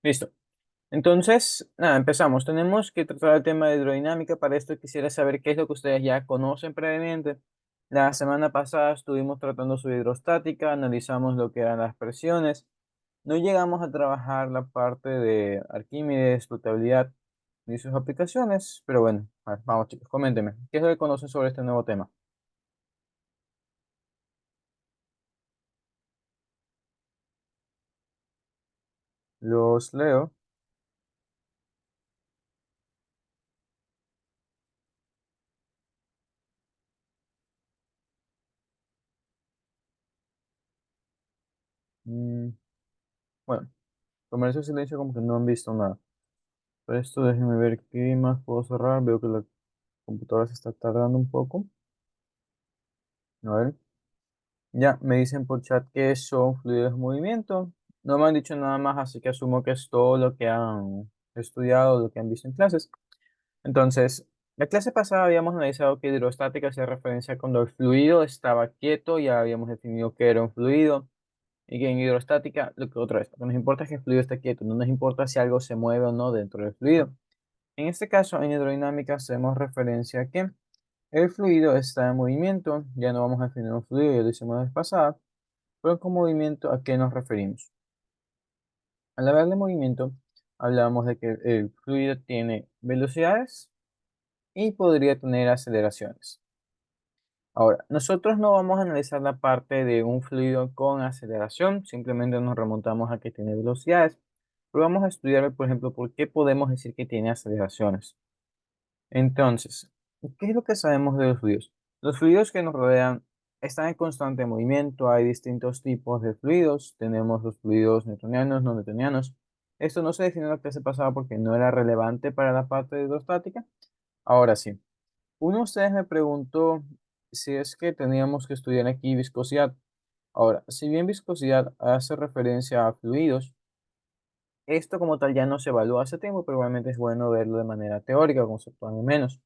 Listo. Entonces, nada, empezamos. Tenemos que tratar el tema de hidrodinámica. Para esto quisiera saber qué es lo que ustedes ya conocen previamente. La semana pasada estuvimos tratando su hidrostática, analizamos lo que eran las presiones. No llegamos a trabajar la parte de Arquímedes, flotabilidad ni sus aplicaciones, pero bueno, a ver, vamos chicos, coméntenme. ¿Qué es lo que conocen sobre este nuevo tema? Los leo. Mm, bueno, comercio silencio como que no han visto nada. Pero esto déjenme ver qué más puedo cerrar. Veo que la computadora se está tardando un poco. A ver. Ya, me dicen por chat que son fluidos de movimiento. No me han dicho nada más, así que asumo que es todo lo que han estudiado, lo que han visto en clases. Entonces, la clase pasada habíamos analizado que hidrostática hacía referencia cuando el fluido estaba quieto, ya habíamos definido que era un fluido, y que en hidrostática, lo que otra vez, lo que nos importa es que el fluido esté quieto, no nos importa si algo se mueve o no dentro del fluido. En este caso, en hidrodinámica hacemos referencia a que el fluido está en movimiento, ya no vamos a definir un fluido, ya lo hicimos la vez pasada, pero con movimiento, ¿a qué nos referimos? Al hablar de movimiento, hablábamos de que el fluido tiene velocidades y podría tener aceleraciones. Ahora, nosotros no vamos a analizar la parte de un fluido con aceleración, simplemente nos remontamos a que tiene velocidades, pero vamos a estudiar, por ejemplo, por qué podemos decir que tiene aceleraciones. Entonces, ¿qué es lo que sabemos de los fluidos? Los fluidos que nos rodean están en constante movimiento, hay distintos tipos de fluidos, tenemos los fluidos newtonianos, no newtonianos. Esto no se definió en la clase pasada porque no era relevante para la parte de hidrostática. Ahora sí, uno de ustedes me preguntó si es que teníamos que estudiar aquí viscosidad. Ahora, si bien viscosidad hace referencia a fluidos, esto como tal ya no se evalúa hace tiempo, pero igualmente es bueno verlo de manera teórica, conceptual al menos.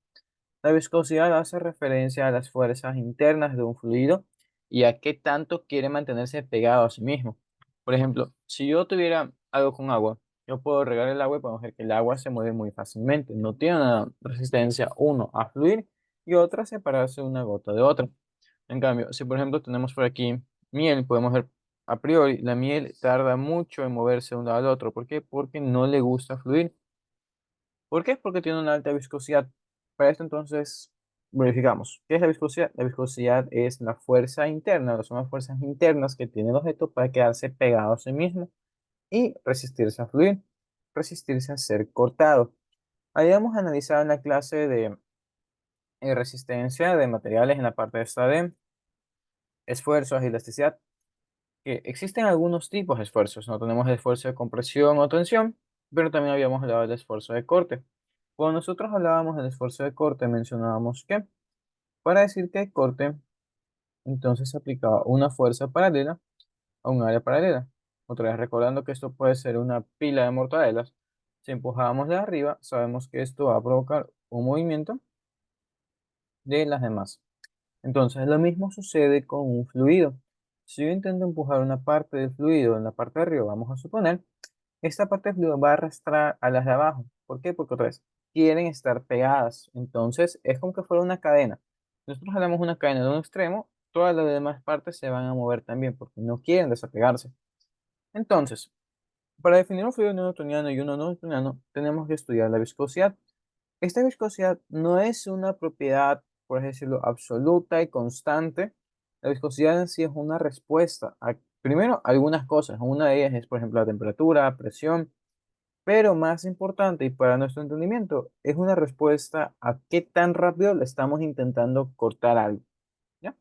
La viscosidad hace referencia a las fuerzas internas de un fluido y a qué tanto quiere mantenerse pegado a sí mismo. Por ejemplo, si yo tuviera algo con agua, yo puedo regar el agua y podemos ver que el agua se mueve muy fácilmente. No tiene una resistencia, uno, a fluir y otra, a separarse una gota de otra. En cambio, si por ejemplo tenemos por aquí miel, podemos ver a priori, la miel tarda mucho en moverse de un lado al otro. ¿Por qué? Porque no le gusta fluir. ¿Por qué? Porque tiene una alta viscosidad. Para esto entonces verificamos. ¿Qué es la viscosidad? La viscosidad es la fuerza interna, son las fuerzas internas que tiene el objeto para quedarse pegado a sí mismo y resistirse a fluir, resistirse a ser cortado. Habíamos analizado en la clase de resistencia de materiales en la parte de esta de esfuerzos y elasticidad, que existen algunos tipos de esfuerzos. No tenemos el esfuerzo de compresión o tensión, pero también habíamos hablado del esfuerzo de corte. Cuando nosotros hablábamos del esfuerzo de corte, mencionábamos que para decir que hay corte, entonces se aplicaba una fuerza paralela a un área paralela. Otra vez recordando que esto puede ser una pila de mortadelas. Si empujamos de arriba, sabemos que esto va a provocar un movimiento de las demás. Entonces, lo mismo sucede con un fluido. Si yo intento empujar una parte del fluido en la parte de arriba, vamos a suponer, esta parte del fluido va a arrastrar a las de abajo. ¿Por qué? Porque otra vez, quieren estar pegadas. Entonces, es como que fuera una cadena. Nosotros jalamos una cadena de un extremo, todas las demás partes se van a mover también porque no quieren desapegarse. Entonces, para definir un fluido newtoniano y uno no newtoniano, tenemos que estudiar la viscosidad. Esta viscosidad no es una propiedad, por así decirlo, absoluta y constante. La viscosidad en sí es una respuesta a, primero, algunas cosas. Una de ellas es, por ejemplo, la temperatura, presión, pero más importante y para nuestro entendimiento, es una respuesta a qué tan rápido le estamos intentando cortar algo. ¿Ya?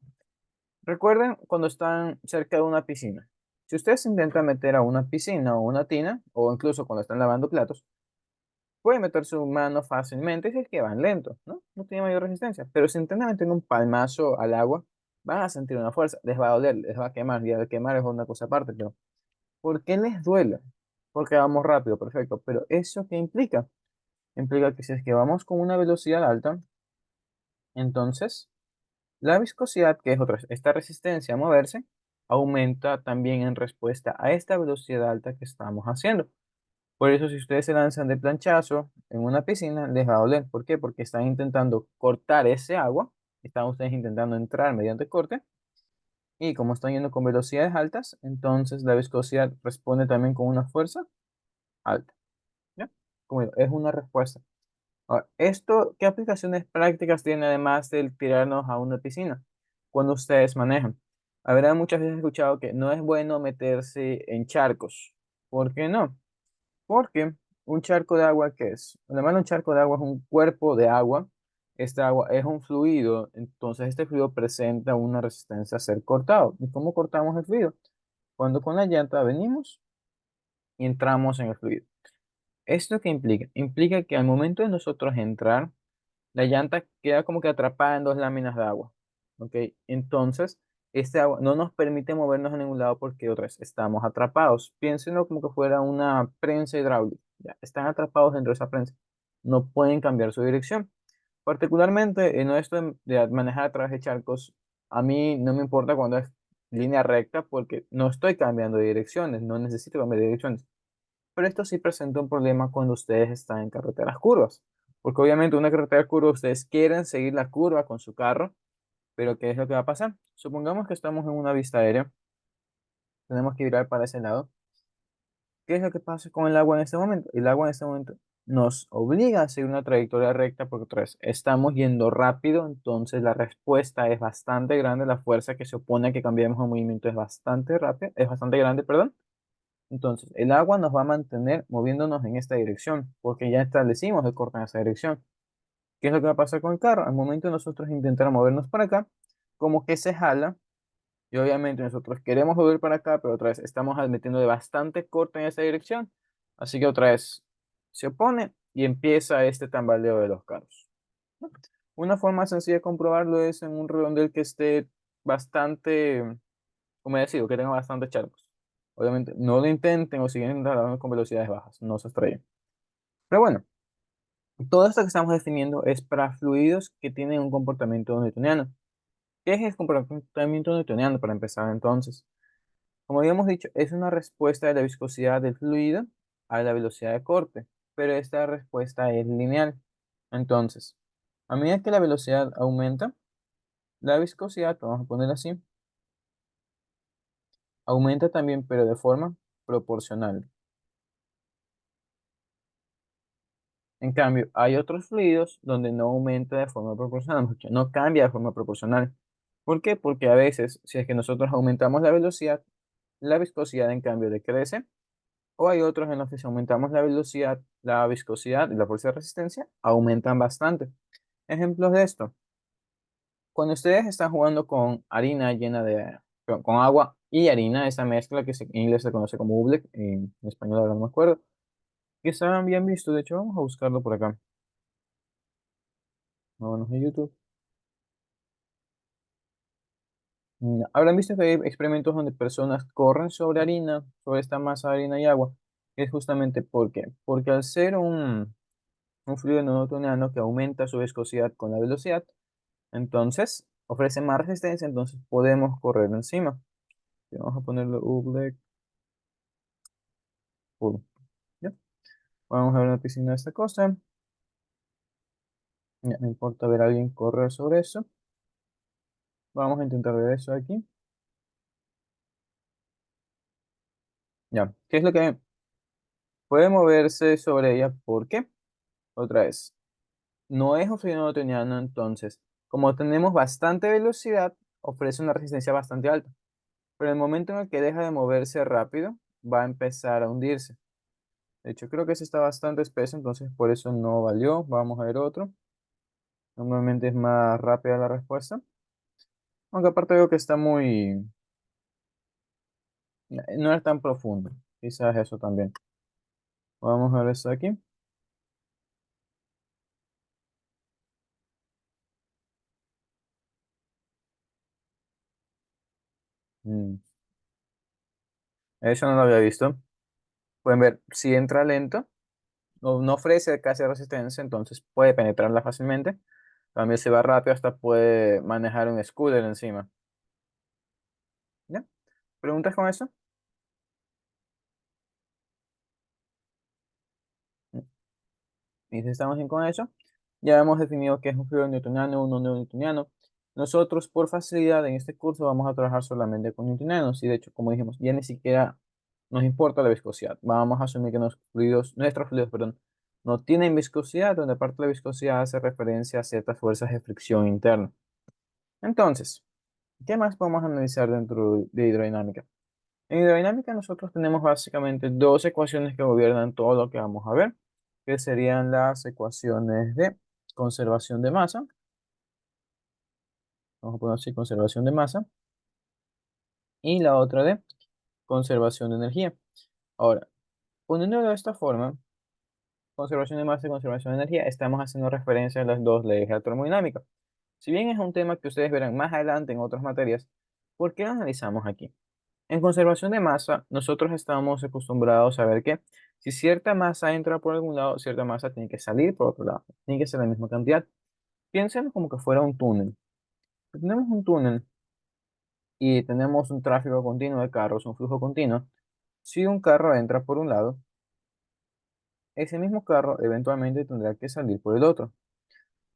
Recuerden cuando están cerca de una piscina. Si ustedes se intentan meter a una piscina o una tina, o incluso cuando están lavando platos, pueden meter su mano fácilmente si es que van lento, ¿no? No tiene mayor resistencia. Pero si intentan meter un palmazo al agua, van a sentir una fuerza, les va a doler, les va a quemar, y al quemar es una cosa aparte, pero ¿por qué les duele? Porque vamos rápido, perfecto. Pero ¿eso qué implica? Implica que si es que vamos con una velocidad alta, entonces la viscosidad, que es otra, esta resistencia a moverse, aumenta también en respuesta a esta velocidad alta que estamos haciendo. Por eso, si ustedes se lanzan de planchazo en una piscina, les va a doler. ¿Por qué? Porque están intentando cortar ese agua, están ustedes intentando entrar mediante corte, y como están yendo con velocidades altas, entonces la viscosidad responde también con una fuerza alta. ¿Ya? Como digo, es una respuesta. Ahora, ¿esto qué aplicaciones prácticas tiene además del tirarnos a una piscina cuando ustedes manejan? Habrá muchas veces escuchado que no es bueno meterse en charcos. ¿Por qué no? Porque un charco de agua, ¿qué es? Además, un charco de agua es un cuerpo de agua. Este agua es un fluido, entonces este fluido presenta una resistencia a ser cortado. ¿Y cómo cortamos el fluido? Cuando con la llanta venimos y entramos en el fluido. ¿Esto qué implica? Implica que al momento de nosotros entrar, la llanta queda como que atrapada en dos láminas de agua. ¿Ok? Entonces, este agua no nos permite movernos a ningún lado porque otra vez estamos atrapados. Piénsenlo como que fuera una prensa hidráulica. Ya, están atrapados dentro de esa prensa. No pueden cambiar su dirección. Particularmente en esto de manejar a través de charcos, a mí no me importa cuando es línea recta porque no estoy cambiando de direcciones, no necesito cambiar de direcciones. Pero esto sí presenta un problema cuando ustedes están en carreteras curvas. Porque obviamente una carretera curva, ustedes quieren seguir la curva con su carro, pero ¿qué es lo que va a pasar? Supongamos que estamos en una vista aérea, tenemos que virar para ese lado. ¿Qué es lo que pasa con el agua en este momento? El agua en este momento nos obliga a seguir una trayectoria recta porque otra vez estamos yendo rápido, entonces la respuesta es bastante grande, la fuerza que se opone a que cambiemos el movimiento es bastante rápida, es bastante grande, perdón. Entonces, el agua nos va a mantener moviéndonos en esta dirección, porque ya establecimos el corte en esa dirección. ¿Qué es lo que va a pasar con el carro? Al momento de nosotros intentar movernos para acá, como que se jala, y obviamente nosotros queremos volver para acá, pero otra vez estamos metiendo de bastante corte en esa dirección, así que otra vez se opone y empieza este tambaleo de los carros. Una forma sencilla de comprobarlo es en un redondel que esté bastante humedecido, que tenga bastante charcos. Obviamente, no lo intenten o siguen nadando con velocidades bajas, no se estrellen. Pero bueno, todo esto que estamos definiendo es para fluidos que tienen un comportamiento newtoniano. ¿Qué es el comportamiento newtoniano para empezar entonces? Como habíamos dicho, es una respuesta de la viscosidad del fluido a la velocidad de corte, pero esta respuesta es lineal. Entonces, a medida que la velocidad aumenta, la viscosidad, vamos a poner así, aumenta también, pero de forma proporcional. En cambio, hay otros fluidos donde no aumenta de forma proporcional, no cambia de forma proporcional. ¿Por qué? Porque a veces, si es que nosotros aumentamos la velocidad, la viscosidad en cambio decrece, o hay otros en los que si aumentamos la velocidad, la viscosidad y la fuerza de resistencia aumentan bastante. Ejemplos de esto, cuando ustedes están jugando con harina llena de, con agua y harina, esa mezcla que en inglés se conoce como oobleck, en español ahora no me acuerdo, que estaban bien visto, de hecho vamos a buscarlo por acá, vámonos a YouTube. Habrán visto que hay experimentos donde personas corren sobre harina, sobre esta masa de harina y agua. Es justamente porque al ser un fluido no newtoniano que aumenta su viscosidad con la velocidad, entonces ofrece más resistencia, entonces podemos correr encima. Y vamos a ponerle Oobleck full. ¿Ya? Vamos a ver una piscina de esta cosa. Ya, no importa ver a alguien correr sobre eso. Vamos a intentar ver eso aquí. Ya, ¿qué es lo que puede moverse sobre ella? ¿Por qué? Otra vez. No es un fluido newtoniano, entonces, como tenemos bastante velocidad, ofrece una resistencia bastante alta. Pero en el momento en el que deja de moverse rápido, va a empezar a hundirse. De hecho, creo que ese está bastante espeso, entonces por eso no valió. Vamos a ver otro. Normalmente es más rápida la respuesta. Aunque aparte veo que está muy... No es tan profundo. Quizás eso también. Vamos a ver esto aquí. Mm, Eso no lo había visto. Pueden ver, si entra lento, no ofrece casi resistencia, entonces puede penetrarla fácilmente. También se va rápido, hasta puede manejar un scooter encima. ¿Ya? ¿Preguntas con eso? Y si estamos bien con eso, ya hemos definido qué es un fluido newtoniano, uno no newtoniano. Nosotros, por facilidad, en este curso vamos a trabajar solamente con newtonianos. Y de hecho, como dijimos, ya ni siquiera nos importa la viscosidad. Vamos a asumir que nuestros fluidos, perdón, no tienen viscosidad, donde parte de la viscosidad hace referencia a ciertas fuerzas de fricción interna. Entonces, ¿qué más podemos analizar dentro de hidrodinámica? En hidrodinámica nosotros tenemos básicamente dos ecuaciones que gobiernan todo lo que vamos a ver, que serían las ecuaciones de conservación de masa. Vamos a poner así, conservación de masa. Y la otra de conservación de energía. Ahora, poniéndolo de esta forma, conservación de masa y conservación de energía, estamos haciendo referencia a las dos leyes de la termodinámica. Si bien es un tema que ustedes verán más adelante en otras materias, ¿por qué lo analizamos aquí? En conservación de masa, nosotros estamos acostumbrados a ver que si cierta masa entra por algún lado, cierta masa tiene que salir por otro lado. Tiene que ser la misma cantidad. Piensen como que fuera un túnel. Si tenemos un túnel y tenemos un tráfico continuo de carros, un flujo continuo. Si un carro entra por un lado, ese mismo carro eventualmente tendrá que salir por el otro.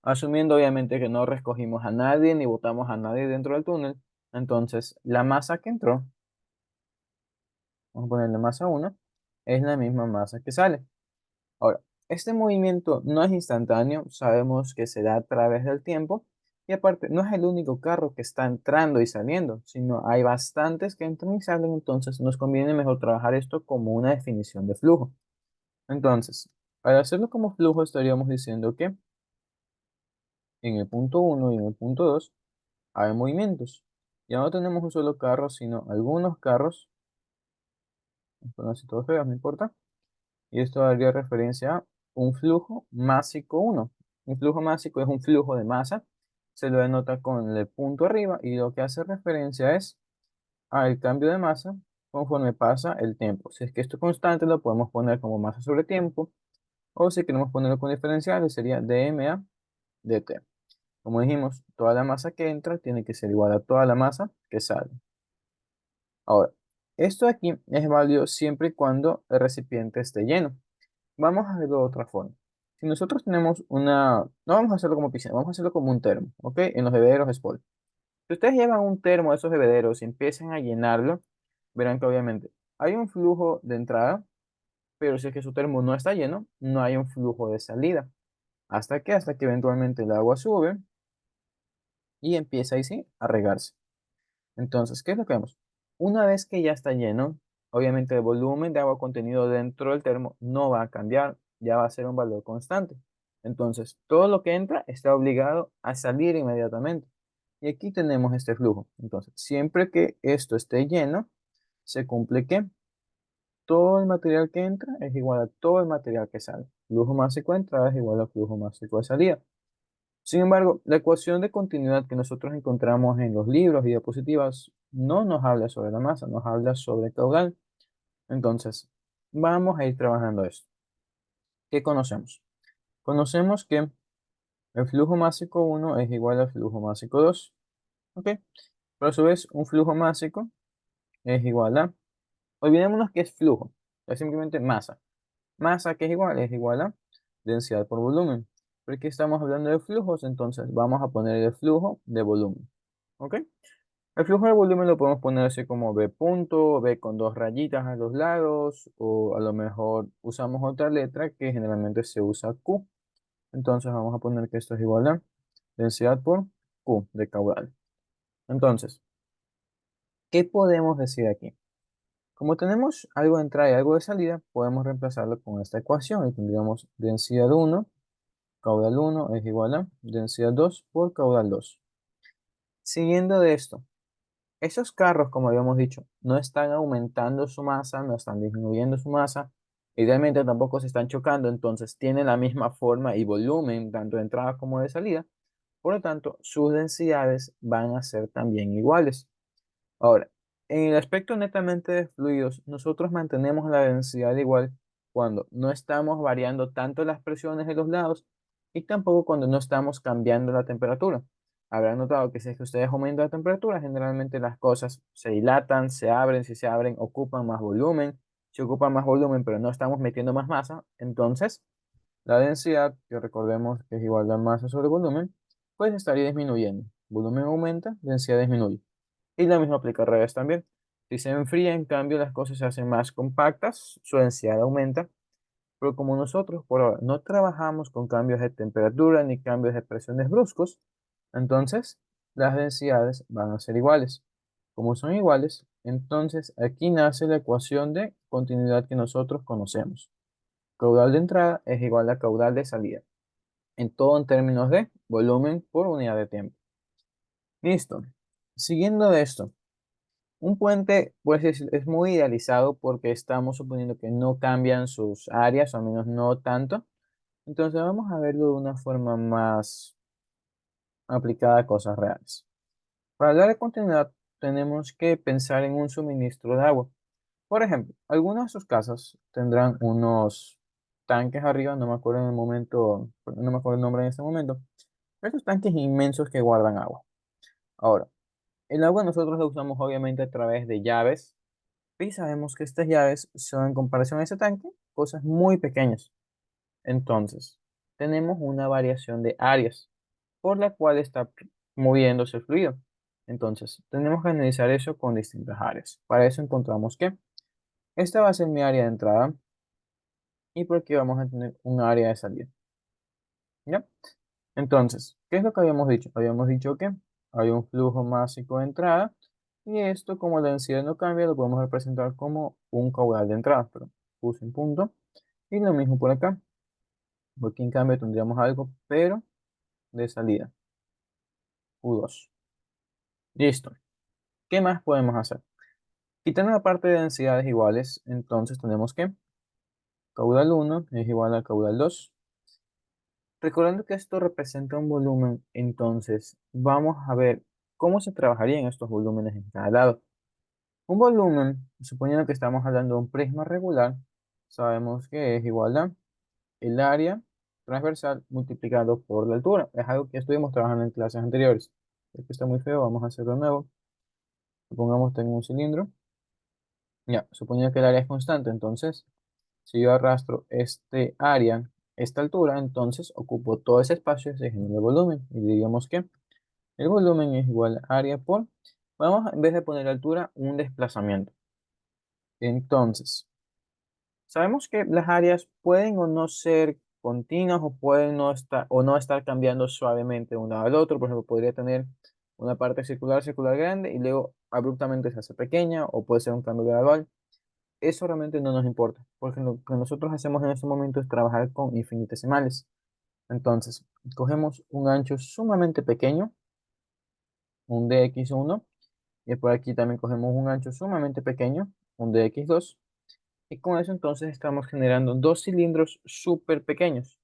Asumiendo obviamente que no recogimos a nadie ni botamos a nadie dentro del túnel, entonces la masa que entró, vamos a ponerle masa 1, es la misma masa que sale. Ahora, este movimiento no es instantáneo, sabemos que se da a través del tiempo y aparte no es el único carro que está entrando y saliendo, sino hay bastantes que entran y salen, entonces nos conviene mejor trabajar esto como una definición de flujo. Entonces, al hacerlo como flujo estaríamos diciendo que en el punto uno y en el punto 2 hay movimientos. Ya no tenemos un solo carro, sino algunos carros, bueno, así todos feos, no importa. Y esto daría referencia a un flujo másico uno. Un flujo másico es un flujo de masa. Se lo denota con el punto arriba y lo que hace referencia es al cambio de masa conforme pasa el tiempo. Si es que esto es constante, lo podemos poner como masa sobre tiempo. O si queremos ponerlo con diferenciales, sería dma dt. Como dijimos, toda la masa que entra tiene que ser igual a toda la masa que sale. Ahora, esto aquí es válido siempre y cuando el recipiente esté lleno. Vamos a verlo de otra forma. Si nosotros tenemos una, no vamos a hacerlo como piscina, vamos a hacerlo como un termo, ¿ok? En los bebederos Spol. Si ustedes llevan un termo de esos bebederos y empiezan a llenarlo, verán que obviamente hay un flujo de entrada, pero si es que su termo no está lleno, no hay un flujo de salida. Hasta que eventualmente el agua sube y empieza ahí sí a regarse. Entonces, ¿qué es lo que vemos? Una vez que ya está lleno, obviamente el volumen de agua contenido dentro del termo no va a cambiar, ya va a ser un valor constante. Entonces, todo lo que entra está obligado a salir inmediatamente. Y aquí tenemos este flujo. Entonces, siempre que esto esté lleno, se cumple que todo el material que entra es igual a todo el material que sale. Flujo másico de entrada es igual a flujo másico de salida. Sin embargo, la ecuación de continuidad que nosotros encontramos en los libros y diapositivas no nos habla sobre la masa, nos habla sobre caudal. Entonces, vamos a ir trabajando esto. ¿Qué conocemos? Conocemos que el flujo másico uno es igual al flujo másico 2. ¿Ok? Pero a su vez, un flujo másico es igual a... Olvidémonos que es flujo, es simplemente masa. Masa que es igual a densidad por volumen. Porque estamos hablando de flujos, entonces vamos a poner el flujo de volumen. ¿Ok? El flujo de volumen lo podemos poner así como B punto, B con dos rayitas a los lados, o a lo mejor usamos otra letra que generalmente se usa Q. Entonces vamos a poner que esto es igual a densidad por Q de caudal. Entonces, ¿qué podemos decir aquí? Como tenemos algo de entrada y algo de salida, podemos reemplazarlo con esta ecuación y tendríamos densidad uno caudal uno es igual a densidad 2 por caudal 2. Siguiendo de esto, esos carros, como habíamos dicho, no están aumentando su masa, no están disminuyendo su masa, idealmente tampoco se están chocando, entonces tienen la misma forma y volumen, tanto de entrada como de salida, por lo tanto, sus densidades van a ser también iguales. Ahora, en el aspecto netamente de fluidos, nosotros mantenemos la densidad igual cuando no estamos variando tanto las presiones de los lados y tampoco cuando no estamos cambiando la temperatura. Habrán notado que si es que ustedes aumentan la temperatura, generalmente las cosas se dilatan, se abren, si se abren, ocupan más volumen. Si ocupan más volumen, pero no estamos metiendo más masa, entonces La densidad, que recordemos que es igual a masa sobre volumen, pues estaría disminuyendo. Volumen aumenta, densidad disminuye. Y lo mismo aplica al revés también. Si se enfría, en cambio, las cosas se hacen más compactas, su densidad aumenta, pero como nosotros por ahora no trabajamos con cambios de temperatura ni cambios de presiones bruscos, entonces las densidades van a ser iguales. Como son iguales, entonces aquí nace la ecuación de continuidad que nosotros conocemos. Caudal de entrada es igual a caudal de salida, en todo en términos de volumen por unidad de tiempo. Listo. Siguiendo de esto, un puente pues es muy idealizado porque estamos suponiendo que no cambian sus áreas, o al menos no tanto. Entonces vamos a verlo de una forma más aplicada a cosas reales. Para hablar de continuidad, tenemos que pensar en un suministro de agua. Por ejemplo, algunas de sus casas tendrán unos tanques arriba, no me acuerdo en el momento, no me acuerdo el nombre en este momento, pero estos tanques inmensos que guardan agua. Ahora, el agua nosotros la usamos obviamente a través de llaves y sabemos que estas llaves son en comparación a ese tanque cosas muy pequeñas. Entonces, tenemos una variación de áreas por la cual está moviéndose el fluido. Entonces, tenemos que analizar eso con distintas áreas. Para eso encontramos que esta va a ser mi área de entrada y por aquí vamos a tener un área de salida. ¿Ya? Entonces, ¿qué es lo que habíamos dicho? Habíamos dicho que hay un flujo másico de entrada y esto, como la densidad no cambia, lo podemos representar como un caudal de entrada. Pero puse un punto y lo mismo por acá. Aquí en cambio tendríamos algo, pero de salida. U2. Listo. ¿Qué más podemos hacer? Quitando la parte de densidades iguales, entonces tenemos que caudal uno es igual al caudal 2. Recordando que esto representa un volumen, entonces vamos a ver cómo se trabajarían estos volúmenes en cada lado. Un volumen, suponiendo que estamos hablando de un prisma regular, sabemos que es igual a el área transversal multiplicado por la altura. Es algo que estuvimos trabajando en clases anteriores. Esto está muy feo, vamos a hacerlo de nuevo. Supongamos que tengo un cilindro. Ya, suponiendo que el área es constante, entonces si yo arrastro este área, esta altura, entonces ocupo todo ese espacio, se genera el volumen. Y diríamos que el volumen es igual a área por, vamos en vez de poner altura, un desplazamiento. Entonces, sabemos que las áreas pueden o no ser continuas o pueden no estar cambiando suavemente de un lado al otro. Por ejemplo, podría tener una parte circular, circular grande y luego abruptamente se hace pequeña o puede ser un cambio gradual. Eso realmente no nos importa, porque lo que nosotros hacemos en este momento es trabajar con infinitesimales. Entonces, cogemos un ancho sumamente pequeño, un dx1, y por aquí también cogemos un ancho sumamente pequeño, un dx2, y con eso entonces estamos generando dos cilindros súper pequeños.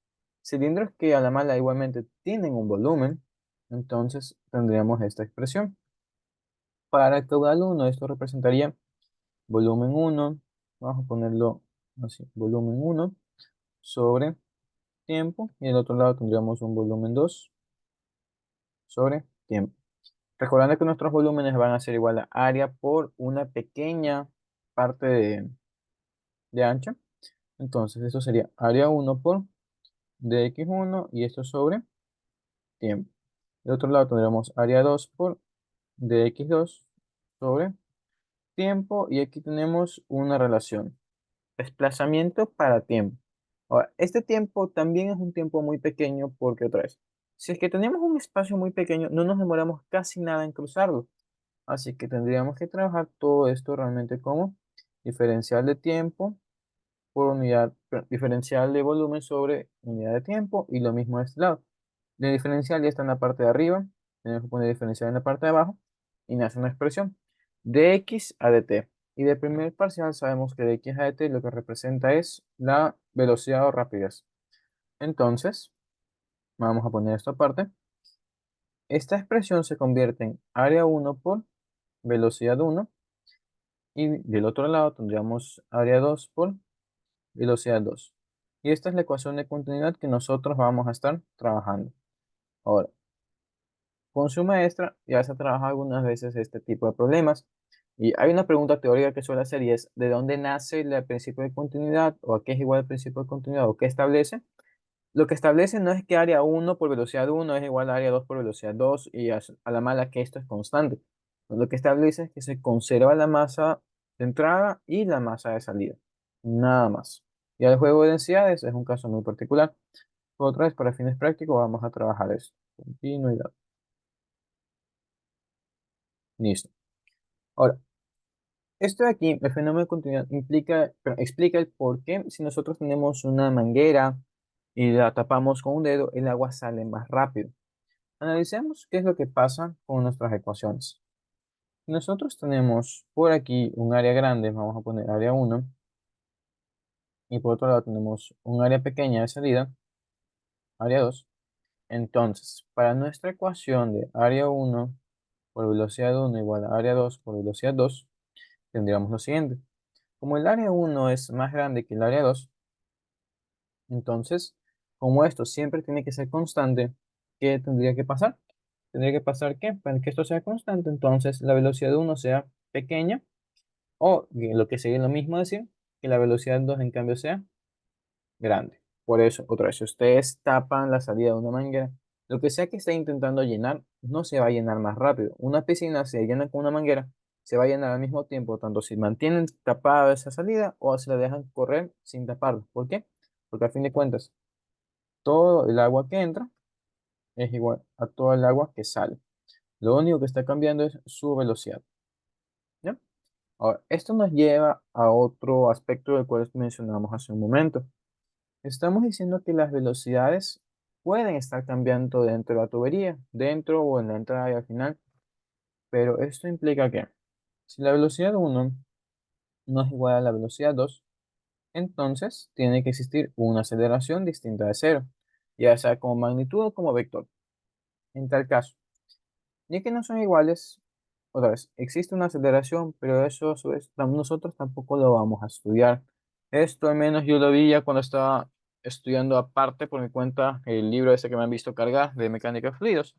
Cilindros que a la mala igualmente tienen un volumen, entonces tendríamos esta expresión. Para el caudal 1, esto representaría volumen 1, vamos a ponerlo así, volumen 1 sobre tiempo, y del otro lado tendríamos un volumen 2 sobre tiempo. Recordando que nuestros volúmenes van a ser igual a área por una pequeña parte de ancho. Entonces, eso sería área 1 por dx1 y esto sobre tiempo. Del otro lado tendremos área 2 por dx2 sobre tiempo y aquí tenemos una relación. Desplazamiento para tiempo. Ahora, este tiempo también es un tiempo muy pequeño porque otra vez, si es que tenemos un espacio muy pequeño, no nos demoramos casi nada en cruzarlo. Así que tendríamos que trabajar todo esto realmente como diferencial de tiempo por unidad, diferencial de volumen sobre unidad de tiempo y lo mismo de este lado. El diferencial ya está en la parte de arriba, tenemos que poner diferencial en la parte de abajo y nace una expresión de x a dt. Y de primer parcial sabemos que de x a dt lo que representa es la velocidad o rapidez. Entonces, vamos a poner esto aparte. Esta expresión se convierte en área 1 por velocidad 1 y del otro lado tendríamos área 2 por velocidad 2. Y esta es la ecuación de continuidad que nosotros vamos a estar trabajando. Ahora, con su maestra ya se ha trabajado algunas veces este tipo de problemas. Y hay una pregunta teórica que suele hacer y es, ¿de dónde nace el principio de continuidad? ¿O a qué es igual el principio de continuidad? ¿O qué establece? Lo que establece no es que área uno por velocidad uno es igual a área 2 por velocidad 2 y a la mala que esto es constante. Lo que establece es que se conserva la masa de entrada y la masa de salida. Nada más. Ya el juego de densidades es un caso muy particular. Otra vez, para fines prácticos, vamos a trabajar eso. Continuidad. Listo. Ahora, esto de aquí, el fenómeno de continuidad explica el por qué si nosotros tenemos una manguera y la tapamos con un dedo, el agua sale más rápido. Analicemos qué es lo que pasa con nuestras ecuaciones. Nosotros tenemos por aquí un área grande, vamos a poner área uno, y por otro lado tenemos un área pequeña de salida, área 2. Entonces, para nuestra ecuación de área uno por velocidad uno igual a área 2 por velocidad 2, tendríamos lo siguiente. Como el área uno es más grande que el área 2, entonces, como esto siempre tiene que ser constante, ¿qué tendría que pasar? Tendría que pasar que para que esto sea constante, entonces la velocidad de uno sea pequeña, o lo que sería lo mismo decir, que la velocidad 2 en cambio sea grande. Por eso, otra vez, si ustedes tapan la salida de una manguera, lo que sea que esté intentando llenar, no se va a llenar más rápido. Una piscina se llena con una manguera, se va a llenar al mismo tiempo, tanto si mantienen tapada esa salida o si la dejan correr sin taparla. ¿Por qué? Porque a fin de cuentas, todo el agua que entra es igual a todo el agua que sale. Lo único que está cambiando es su velocidad. ¿Ya? Ahora, esto nos lleva a otro aspecto del cual mencionamos hace un momento. Estamos diciendo que las velocidades pueden estar cambiando dentro de la tubería, dentro o en la entrada y al final, pero esto implica que si la velocidad uno no es igual a la velocidad 2, entonces tiene que existir una aceleración distinta de cero, ya sea como magnitud o como vector. En tal caso, ya que no son iguales, otra vez, existe una aceleración, pero eso a su vez, nosotros tampoco lo vamos a estudiar. Esto al menos yo lo vi ya cuando estaba estudiando aparte por mi cuenta el libro ese que me han visto cargar de mecánica de fluidos.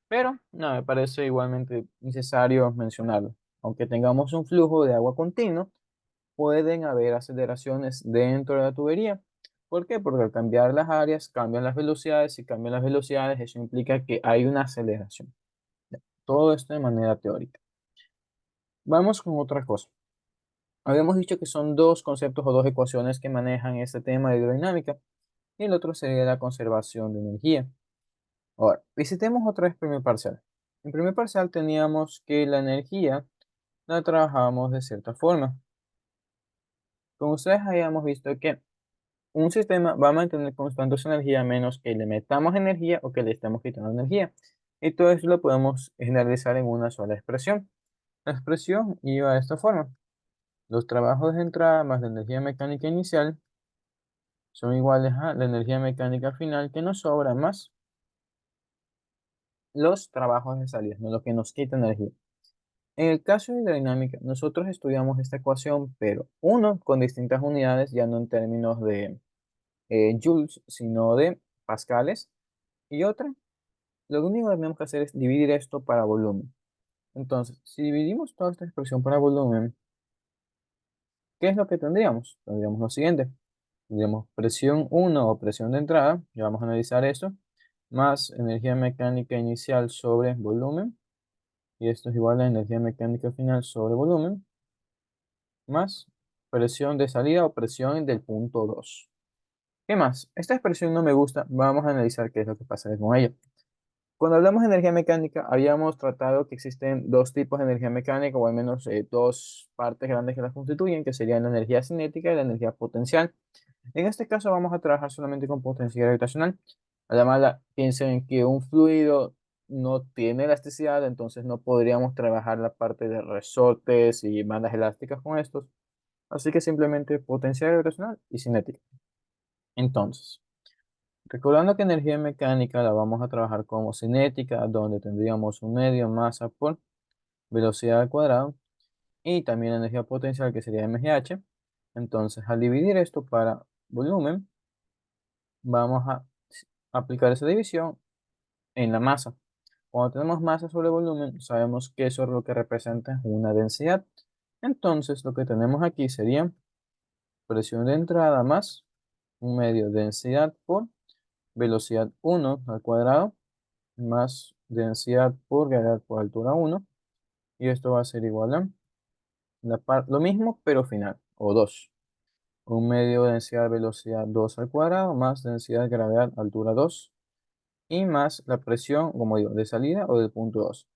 Pero no, me parece igualmente necesario mencionarlo. Aunque tengamos un flujo de agua continuo, pueden haber aceleraciones dentro de la tubería. ¿Por qué? Porque al cambiar las áreas, cambian las velocidades. Y cambian las velocidades, eso implica que hay una aceleración. Todo esto de manera teórica. Vamos con otra cosa. Habíamos dicho que son dos conceptos o dos ecuaciones que manejan este tema de hidrodinámica y el otro sería la conservación de energía. Ahora, visitemos otra vez el primer parcial. En primer parcial teníamos que la energía la trabajábamos de cierta forma. Como ustedes habíamos visto que un sistema va a mantener constante su energía a menos que le metamos energía o que le estemos quitando energía. Y todo eso lo podemos generalizar en una sola expresión. La expresión iba de esta forma. Los trabajos de entrada más la energía mecánica inicial son iguales a la energía mecánica final que nos sobra más los trabajos de salida, no lo que nos quita energía. En el caso de hidrodinámica, nosotros estudiamos esta ecuación, pero uno con distintas unidades, ya no en términos de joules, sino de pascales, y otra, lo único que tenemos que hacer es dividir esto para volumen. Entonces, si dividimos toda esta expresión para volumen, ¿qué es lo que tendríamos? Tendríamos lo siguiente. Tendríamos presión uno o presión de entrada, ya vamos a analizar eso, más energía mecánica inicial sobre volumen, y esto es igual a energía mecánica final sobre volumen, más presión de salida o presión del punto 2. ¿Qué más? Esta expresión no me gusta, vamos a analizar qué es lo que pasa con ella. Cuando hablamos de energía mecánica, habíamos tratado que existen dos tipos de energía mecánica, o al menos dos partes grandes que las constituyen, que serían la energía cinética y la energía potencial. En este caso vamos a trabajar solamente con potencia gravitacional. Además, piensen en que un fluido no tiene elasticidad, entonces no podríamos trabajar la parte de resortes y bandas elásticas con estos. Así que simplemente potencia gravitacional y cinética. Entonces, recordando que energía mecánica la vamos a trabajar como cinética, donde tendríamos un medio masa por velocidad al cuadrado, y también energía potencial que sería mgh. Entonces, al dividir esto para volumen, vamos a aplicar esa división en la masa. Cuando tenemos masa sobre volumen, sabemos que eso es lo que representa una densidad. Entonces, lo que tenemos aquí sería presión de entrada más un medio densidad por velocidad 1 al cuadrado más densidad por gravedad por altura 1. Y esto va a ser igual a lo mismo, pero final, o 2. Un medio densidad velocidad 2 al cuadrado más densidad gravedad altura 2 y más la presión, como digo, de salida o del punto 2.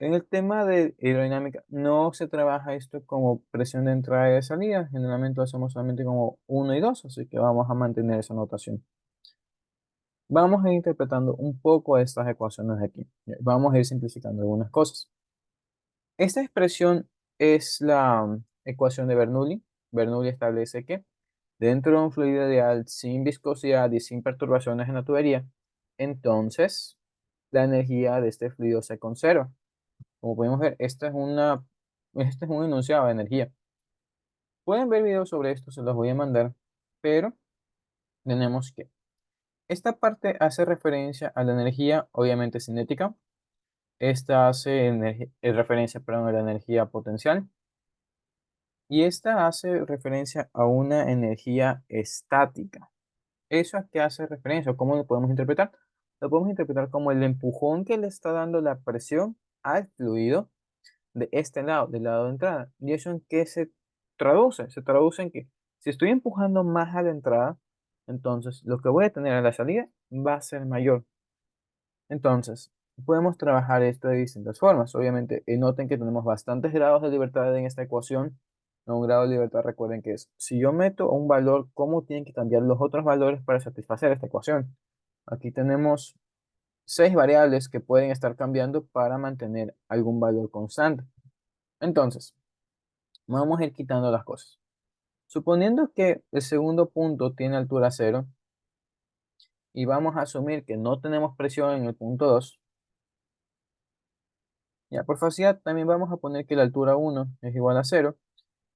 En el tema de hidrodinámica no se trabaja esto como presión de entrada y de salida, generalmente lo hacemos solamente como uno y 2, así que vamos a mantener esa notación. Vamos a ir interpretando un poco estas ecuaciones de aquí. Vamos a ir simplificando algunas cosas. Esta expresión es la ecuación de Bernoulli. Bernoulli establece que dentro de un fluido ideal sin viscosidad y sin perturbaciones en la tubería, entonces la energía de este fluido se conserva. Como podemos ver, este es un enunciado de energía. Pueden ver videos sobre esto, se los voy a mandar, pero tenemos que esta parte hace referencia a la energía, obviamente cinética. Esta hace referencia, perdón, a la energía potencial. Y esta hace referencia a una energía estática. ¿Eso a qué hace referencia? ¿Cómo lo podemos interpretar? Lo podemos interpretar como el empujón que le está dando la presión al fluido de este lado, del lado de entrada. ¿Y eso en qué se traduce? Se traduce en que si estoy empujando más a la entrada, entonces lo que voy a tener a la salida va a ser mayor. Entonces, podemos trabajar esto de distintas formas. Obviamente, noten que tenemos bastantes grados de libertad en esta ecuación. Un grado de libertad, recuerden que es, si yo meto un valor, ¿cómo tienen que cambiar los otros valores para satisfacer esta ecuación? Aquí tenemos 6 variables que pueden estar cambiando para mantener algún valor constante. Entonces, vamos a ir quitando las cosas. Suponiendo que el segundo punto tiene altura 0 y vamos a asumir que no tenemos presión en el punto 2. Ya, por facilidad también vamos a poner que la altura 1 es igual a 0.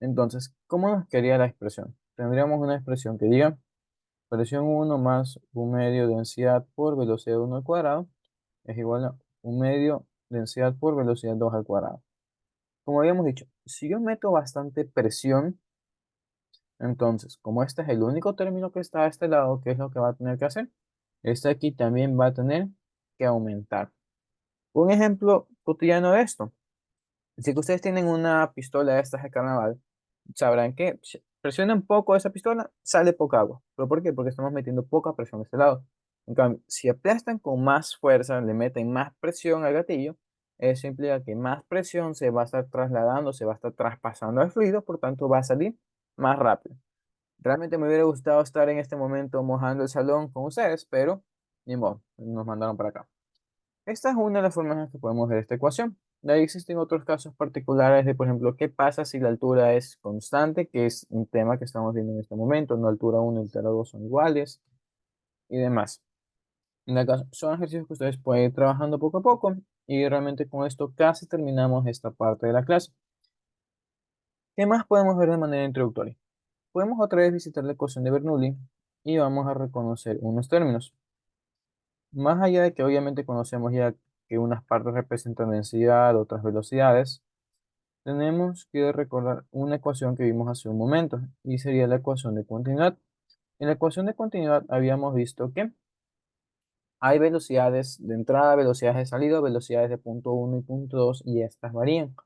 Entonces, ¿cómo nos quedaría la expresión? Tendríamos una expresión que diga presión 1 más un medio densidad por velocidad 1 al cuadrado es igual a un medio densidad por velocidad 2 al cuadrado. Como habíamos dicho, si yo meto bastante presión, entonces, como este es el único término que está a este lado, ¿qué es lo que va a tener que hacer? Este aquí también va a tener que aumentar. Un ejemplo cotidiano de esto. Si que ustedes tienen una pistola de estas de carnaval, sabrán que si presionan poco esa pistola, sale poca agua. ¿Pero por qué? Porque estamos metiendo poca presión a este lado. En cambio, si aplastan con más fuerza, le meten más presión al gatillo, eso implica que más presión se va a estar trasladando, se va a estar traspasando al fluido, por tanto va a salir más rápido. Realmente me hubiera gustado estar en este momento mojando el salón con ustedes, pero ni modo, nos mandaron para acá. Esta es una de las formas en que podemos ver esta ecuación. De ahí existen otros casos particulares de, por ejemplo, qué pasa si la altura es constante, que es un tema que estamos viendo en este momento, no altura 1 y altura 2 son iguales y demás. Son ejercicios que ustedes pueden ir trabajando poco a poco y realmente con esto casi terminamos esta parte de la clase. ¿Qué más podemos ver de manera introductoria? Podemos otra vez visitar la ecuación de Bernoulli y vamos a reconocer unos términos. Más allá de que obviamente conocemos ya que unas partes representan densidad, otras velocidades, tenemos que recordar una ecuación que vimos hace un momento y sería la ecuación de continuidad. En la ecuación de continuidad habíamos visto que hay velocidades de entrada, velocidades de salida, velocidades de punto 1 y punto 2 y estas varían.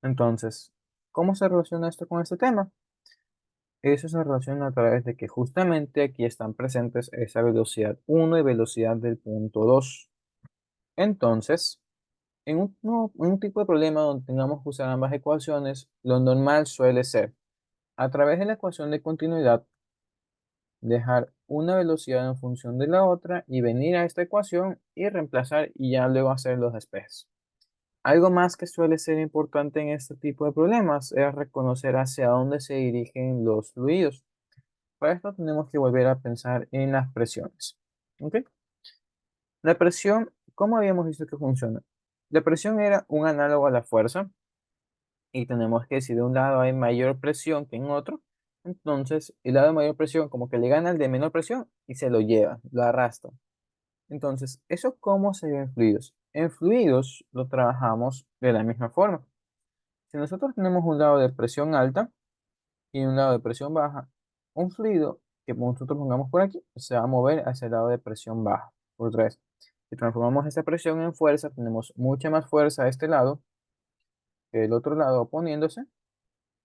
Entonces, ¿cómo se relaciona esto con este tema? Eso se relaciona a través de que justamente aquí están presentes esa velocidad 1 y velocidad del punto 2. Entonces, en un tipo de problema donde tengamos que usar ambas ecuaciones, lo normal suele ser, a través de la ecuación de continuidad, dejar una velocidad en función de la otra y venir a esta ecuación y reemplazar y ya luego hacer los despejes. Algo más que suele ser importante en este tipo de problemas es reconocer hacia dónde se dirigen los fluidos. Para esto tenemos que volver a pensar en las presiones. ¿Ok? La presión, ¿cómo habíamos visto que funciona? La presión era un análogo a la fuerza y tenemos que si de un lado hay mayor presión que en otro, entonces el lado de mayor presión como que le gana al de menor presión y se lo lleva, lo arrastra. Entonces, ¿eso cómo se ve en fluidos? En fluidos lo trabajamos de la misma forma. Si nosotros tenemos un lado de presión alta y un lado de presión baja, un fluido que nosotros pongamos por aquí se va a mover hacia el lado de presión baja. Por otra vez, si transformamos esta presión en fuerza, tenemos mucha más fuerza a este lado que el otro lado oponiéndose.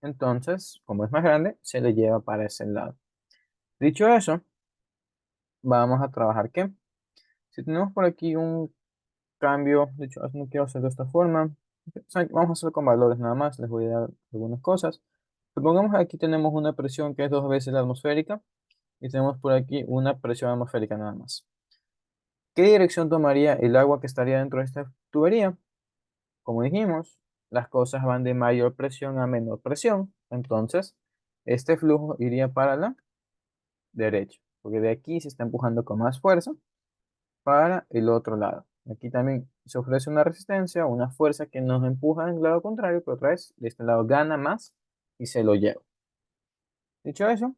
Entonces, como es más grande, se le lleva para ese lado. Dicho eso, vamos a trabajar ¿qué? Si tenemos por aquí un cambio, de hecho, no quiero hacerlo de esta forma. O sea, vamos a hacerlo con valores nada más, les voy a dar algunas cosas. Supongamos que aquí tenemos una presión que es 2 veces la atmosférica y tenemos por aquí una presión atmosférica nada más. ¿Qué dirección tomaría el agua que estaría dentro de esta tubería? Como dijimos, las cosas van de mayor presión a menor presión. Entonces, este flujo iría para la derecha, porque de aquí se está empujando con más fuerza para el otro lado. Aquí también se ofrece una resistencia, una fuerza que nos empuja en el lado contrario, pero otra vez de este lado gana más y se lo lleva. Dicho eso,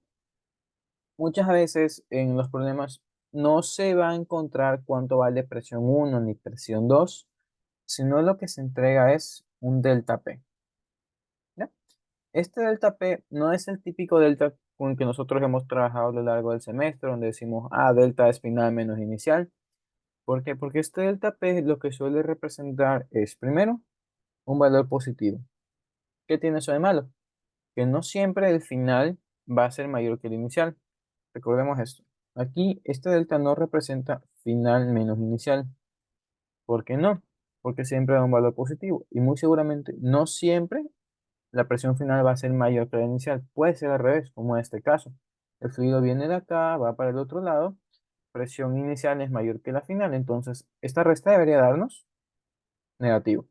muchas veces en los problemas no se va a encontrar cuánto vale presión 1 ni presión 2, sino lo que se entrega es un delta P. ¿Ya? Este delta P no es el típico delta con el que nosotros hemos trabajado a lo largo del semestre, donde decimos, delta es final menos inicial. ¿Por qué? Porque este delta P lo que suele representar es, primero, un valor positivo. ¿Qué tiene eso de malo? Que no siempre el final va a ser mayor que el inicial. Recordemos esto. Aquí este delta no representa final menos inicial. ¿Por qué no? Porque siempre da un valor positivo. Y muy seguramente no siempre la presión final va a ser mayor que la inicial. Puede ser al revés, como en este caso. El fluido viene de acá, va para el otro lado. Presión inicial es mayor que la final. Entonces, esta resta debería darnos negativo.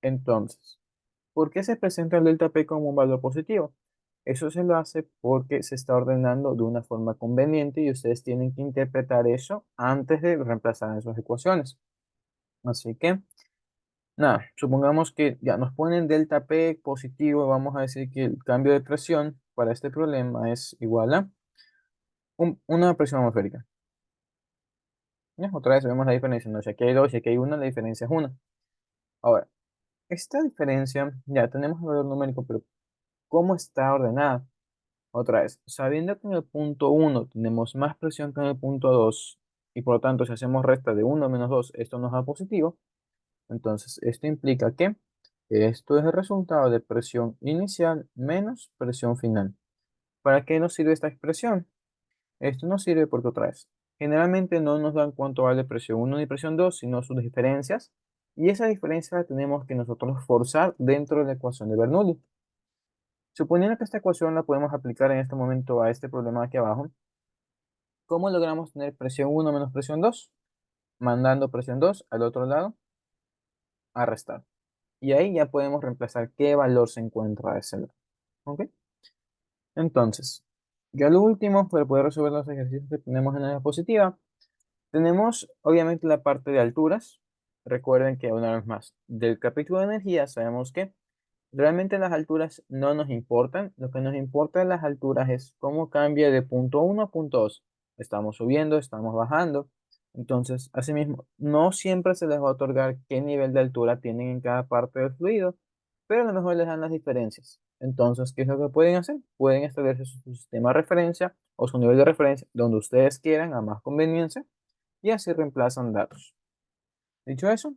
Entonces, ¿por qué se presenta el delta P como un valor positivo? Eso se lo hace porque se está ordenando de una forma conveniente y ustedes tienen que interpretar eso antes de reemplazar en sus ecuaciones. Así que, nada, supongamos que ya nos ponen delta P positivo, vamos a decir que el cambio de presión para este problema es igual a una presión atmosférica. ¿Ya? Otra vez vemos la diferencia, no, si aquí hay dos, si aquí hay una, la diferencia es una. Ahora, esta diferencia, ya tenemos el valor numérico, pero ¿cómo está ordenada? Otra vez, sabiendo que en el punto uno tenemos más presión que en el punto 2 y por lo tanto si hacemos resta de uno menos 2 esto nos da positivo, entonces esto implica que esto es el resultado de presión inicial menos presión final. ¿Para qué nos sirve esta expresión? Esto nos sirve porque otra vez, generalmente no nos dan cuánto vale presión uno ni presión 2 sino sus diferencias, y esa diferencia la tenemos que nosotros forzar dentro de la ecuación de Bernoulli. Suponiendo que esta ecuación la podemos aplicar en este momento a este problema de aquí abajo, ¿cómo logramos tener presión uno menos presión 2? Mandando presión 2 al otro lado a restar. Y ahí ya podemos reemplazar qué valor se encuentra a ese lado. ¿Ok? Entonces, ya lo último, para poder resolver los ejercicios que tenemos en la diapositiva, tenemos obviamente la parte de alturas. Recuerden que una vez más, del capítulo de energía sabemos que realmente las alturas no nos importan. Lo que nos importa de las alturas es cómo cambia de punto uno a punto 2. Estamos subiendo, estamos bajando. Entonces, asimismo, no siempre se les va a otorgar qué nivel de altura tienen en cada parte del fluido, pero a lo mejor les dan las diferencias. Entonces, ¿qué es lo que pueden hacer? Pueden establecer su sistema de referencia o su nivel de referencia donde ustedes quieran, a más conveniencia, y así reemplazan datos. Dicho eso,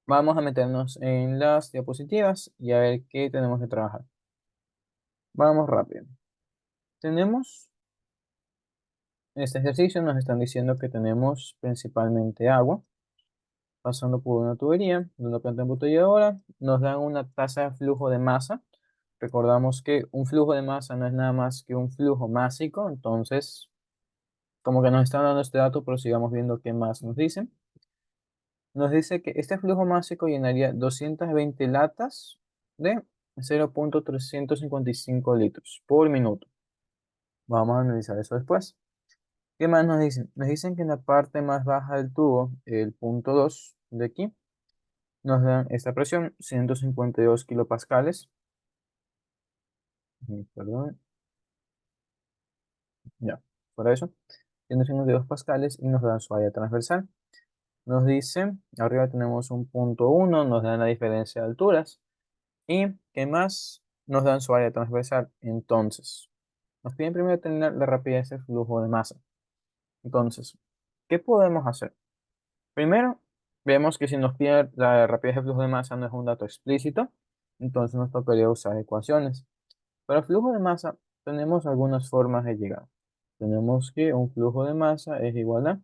vamos a meternos en las diapositivas y a ver qué tenemos que trabajar. Vamos rápido. Tenemos este ejercicio, nos están diciendo que tenemos principalmente agua pasando por una tubería de una planta embotelladora. Nos dan una tasa de flujo de masa. Recordamos que un flujo de masa no es nada más que un flujo másico, entonces como que nos están dando este dato, pero sigamos viendo qué más nos dicen. Nos dice que este flujo másico llenaría 220 latas de 0,355 litros por minuto. Vamos a analizar eso después. ¿Qué más nos dicen? Nos dicen que en la parte más baja del tubo, el punto 2 de aquí, nos dan esta presión, 152 kilopascales. Perdón, ya, por eso, 152 pascales y nos dan su área transversal. Nos dice, arriba tenemos un punto 1, nos dan la diferencia de alturas. ¿Y qué más? Nos dan su área transversal. Entonces, Nos piden primero tener la rapidez de flujo de masa. Entonces, ¿qué podemos hacer? Primero, vemos que si nos pide la rapidez de flujo de masa no es un dato explícito, entonces nos tocaría usar ecuaciones. Para el flujo de masa tenemos algunas formas de llegar. Tenemos que un flujo de masa es igual a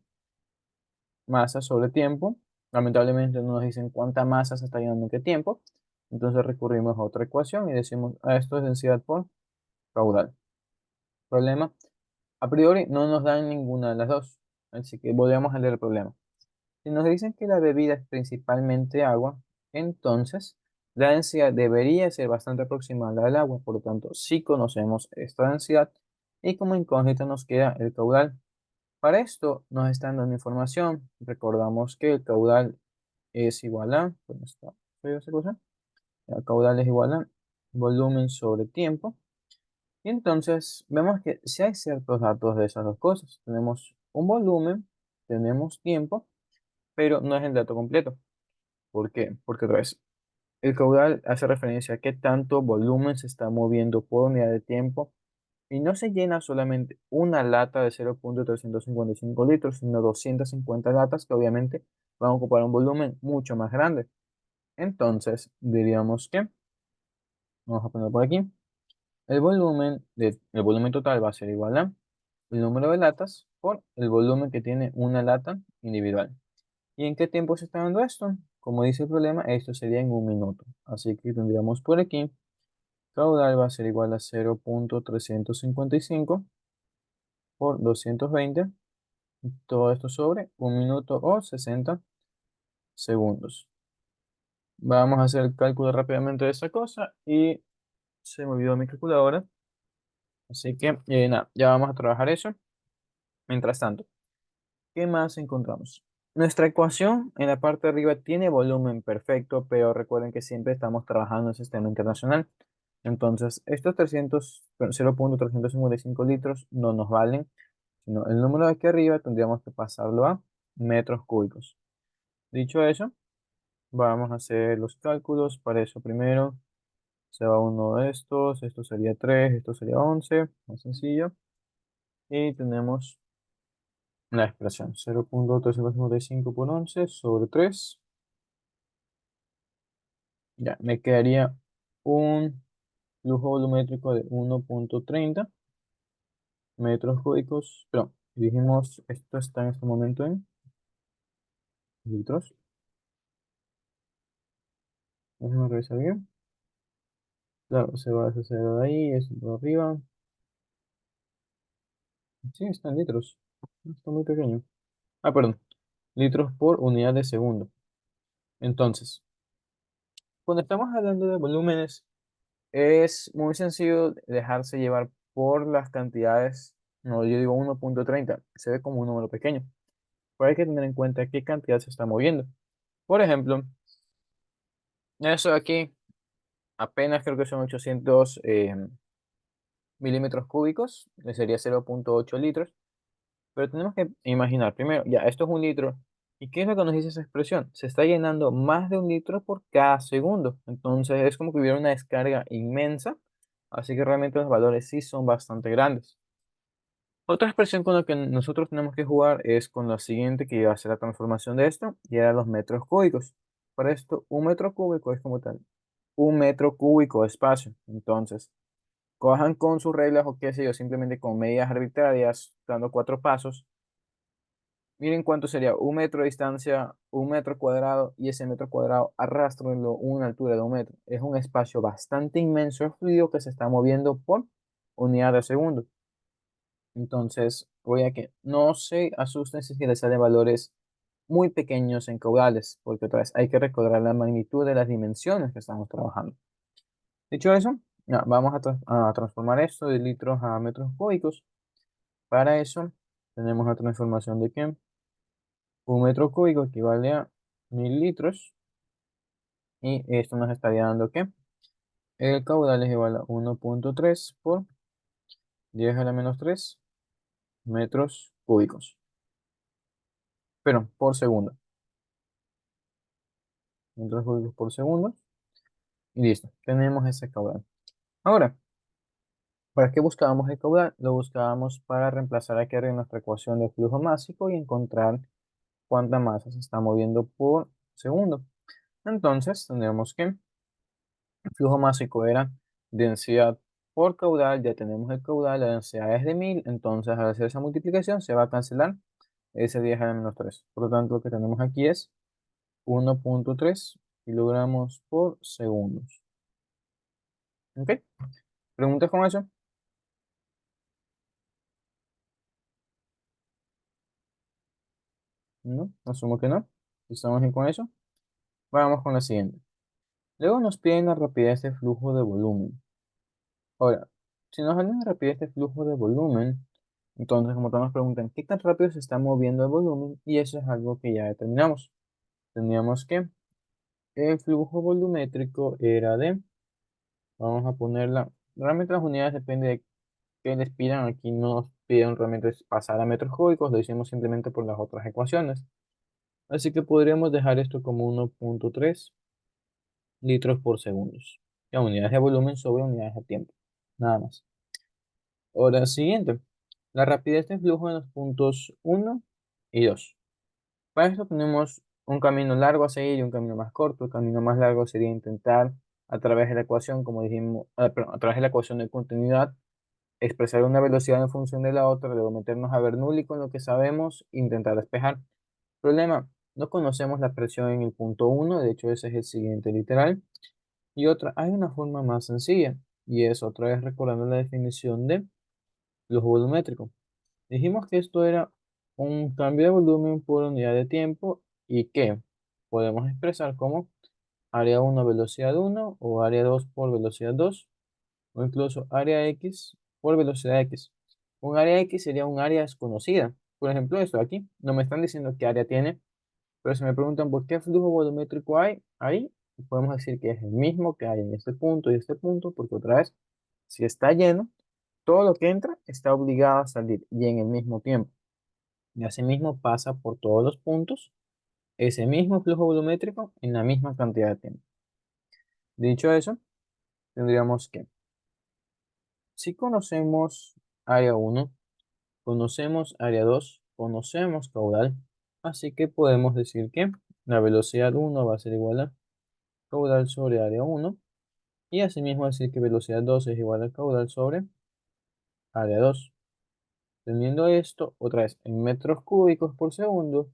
masa sobre tiempo. Lamentablemente no nos dicen cuánta masa se está llenando en qué tiempo. Entonces recurrimos a otra ecuación y decimos, esto es densidad por caudal. Problema, a priori no nos dan ninguna de las dos. Así que volvemos a leer el problema. Si nos dicen que la bebida es principalmente agua, entonces la densidad debería ser bastante aproximada al agua. Por lo tanto, sí conocemos esta densidad y como incógnita nos queda el caudal. Para esto nos están dando información. Recordamos que el caudal es igual a, ¿dónde está esa cosa? El caudal es igual a volumen sobre tiempo. Y entonces vemos que si hay ciertos datos de esas dos cosas. Tenemos un volumen, tenemos tiempo, pero no es el dato completo. ¿Por qué? Porque otra vez, el caudal hace referencia a qué tanto volumen se está moviendo por unidad de tiempo y no se llena solamente una lata de 0,355 litros, sino 250 latas que obviamente van a ocupar un volumen mucho más grande. Entonces, diríamos que, vamos a poner por aquí, el volumen total va a ser igual a el número de latas por el volumen que tiene una lata individual. ¿Y en qué tiempo se está dando esto? Como dice el problema, esto sería en un minuto. Así que tendríamos por aquí, caudal va a ser igual a 0,355 por 220. Todo esto sobre un minuto o 60 segundos. Vamos a hacer el cálculo rápidamente de esta cosa y se me olvidó mi calculadora. Así que nada, ya vamos a trabajar eso. Mientras tanto, ¿qué más encontramos? Nuestra ecuación en la parte de arriba tiene volumen perfecto, pero recuerden que siempre estamos trabajando en sistema internacional. Entonces, estos 0,355 litros no nos valen, sino el número de aquí arriba tendríamos que pasarlo a metros cúbicos. Dicho eso, vamos a hacer los cálculos. Para eso primero se va uno de estos, esto sería 3, esto sería 11, más sencillo. Y tenemos la expresión 0,355 por 11 sobre 3. Ya, me quedaría un flujo volumétrico de 1,30 metros cúbicos. Pero dijimos, esto está en este momento en litros. Déjame revisar bien. Claro, se va a hacer de ahí, esto por arriba. Sí, está en litros. Está muy pequeño. Ah, perdón. Litros por unidad de segundo. Entonces, cuando estamos hablando de volúmenes, es muy sencillo dejarse llevar por las cantidades. No, yo digo 1,30. Se ve como un número pequeño. Pero hay que tener en cuenta qué cantidad se está moviendo. Por ejemplo, eso de aquí apenas creo que son 800 milímetros cúbicos, que sería 0,8 litros. Pero tenemos que imaginar, primero, ya, esto es un litro. ¿Y qué es lo que nos dice esa expresión? Se está llenando más de un litro por cada segundo. Entonces es como que hubiera una descarga inmensa. Así que realmente los valores sí son bastante grandes. Otra expresión con la que nosotros tenemos que jugar es con la siguiente, que va a ser la transformación de esto, y era los metros cúbicos. Para esto, un metro cúbico es como tal, un metro cúbico de espacio. Entonces, cojan con sus reglas o qué sé yo, simplemente con medidas arbitrarias, dando cuatro pasos. Miren cuánto sería un metro de distancia, un metro cuadrado, y ese metro cuadrado arrastrenlo una altura de un metro. Es un espacio bastante inmenso de fluido que se está moviendo por unidad de segundo. Entonces, voy a que no se asusten si les salen valores muy pequeños en caudales, porque otra vez hay que recordar la magnitud de las dimensiones que estamos trabajando. Dicho eso, ya, vamos a transformar esto de litros a metros cúbicos. Para eso, tenemos la transformación de que un metro cúbico equivale a 1.000 litros, y esto nos estaría dando que el caudal es igual a 1,3 por 10 a la menos 3 metros cúbicos, pero por segundo. Metros cúbicos por segundo. Y listo, tenemos ese caudal. Ahora, ¿Para qué buscábamos el caudal? Lo buscábamos para reemplazar aquí arriba en nuestra ecuación de flujo másico y encontrar cuánta masa se está moviendo por segundo. Entonces, tendríamos que el flujo másico era densidad por caudal, ya tenemos el caudal, la densidad es de 1000, entonces al hacer esa multiplicación se va a cancelar ese 10 a la menos 3. Por lo tanto, lo que tenemos aquí es 1.3 kilogramos por segundos. ¿Ok? ¿Preguntas con eso? No, asumo que no. ¿Estamos bien con eso? Vamos con la siguiente. Luego nos piden la rapidez de flujo de volumen. Ahora, si nos hablan de rapidez de flujo de volumen, entonces como todos nos preguntan qué tan rápido se está moviendo el volumen, y eso es algo que ya determinamos. Teníamos que el flujo volumétrico era de, vamos a ponerla, realmente las unidades depende de qué les pidan. Aquí no nos piden realmente pasar a metros cúbicos, lo hicimos simplemente por las otras ecuaciones. Así que podríamos dejar esto como 1.3 litros por segundo. Ya, unidades de volumen sobre unidades de tiempo. Nada más. Ahora, siguiente. La rapidez de flujo en los puntos uno y 2. Para esto tenemos un camino largo a seguir y un camino más corto. El camino más largo sería intentar, a través de la ecuación, como dijimos, perdón, a través de la ecuación de continuidad, expresar una velocidad en función de la otra, luego meternos a Bernoulli y con lo que sabemos, intentar despejar. Problema, no conocemos la presión en el punto uno, de hecho ese es el siguiente literal. Y otra, hay una forma más sencilla, y es otra vez recordando la definición de flujo volumétrico. Dijimos que esto era un cambio de volumen por unidad de tiempo y que podemos expresar como área uno velocidad uno o área 2 por velocidad 2 o incluso área X por velocidad X. Un área X sería un área desconocida. Por ejemplo, esto de aquí. No me están diciendo qué área tiene, pero si me preguntan por qué flujo volumétrico hay ahí, podemos decir que es el mismo que hay en este punto, porque otra vez, si está lleno, todo lo que entra está obligado a salir y en el mismo tiempo. Y asimismo pasa por todos los puntos ese mismo flujo volumétrico en la misma cantidad de tiempo. Dicho eso, tendríamos que, si conocemos área uno, conocemos área 2, conocemos caudal, así que podemos decir que la velocidad uno va a ser igual a caudal sobre área uno, y asimismo decir que velocidad 2 es igual a caudal sobre área 2. Teniendo esto otra vez en metros cúbicos por segundo,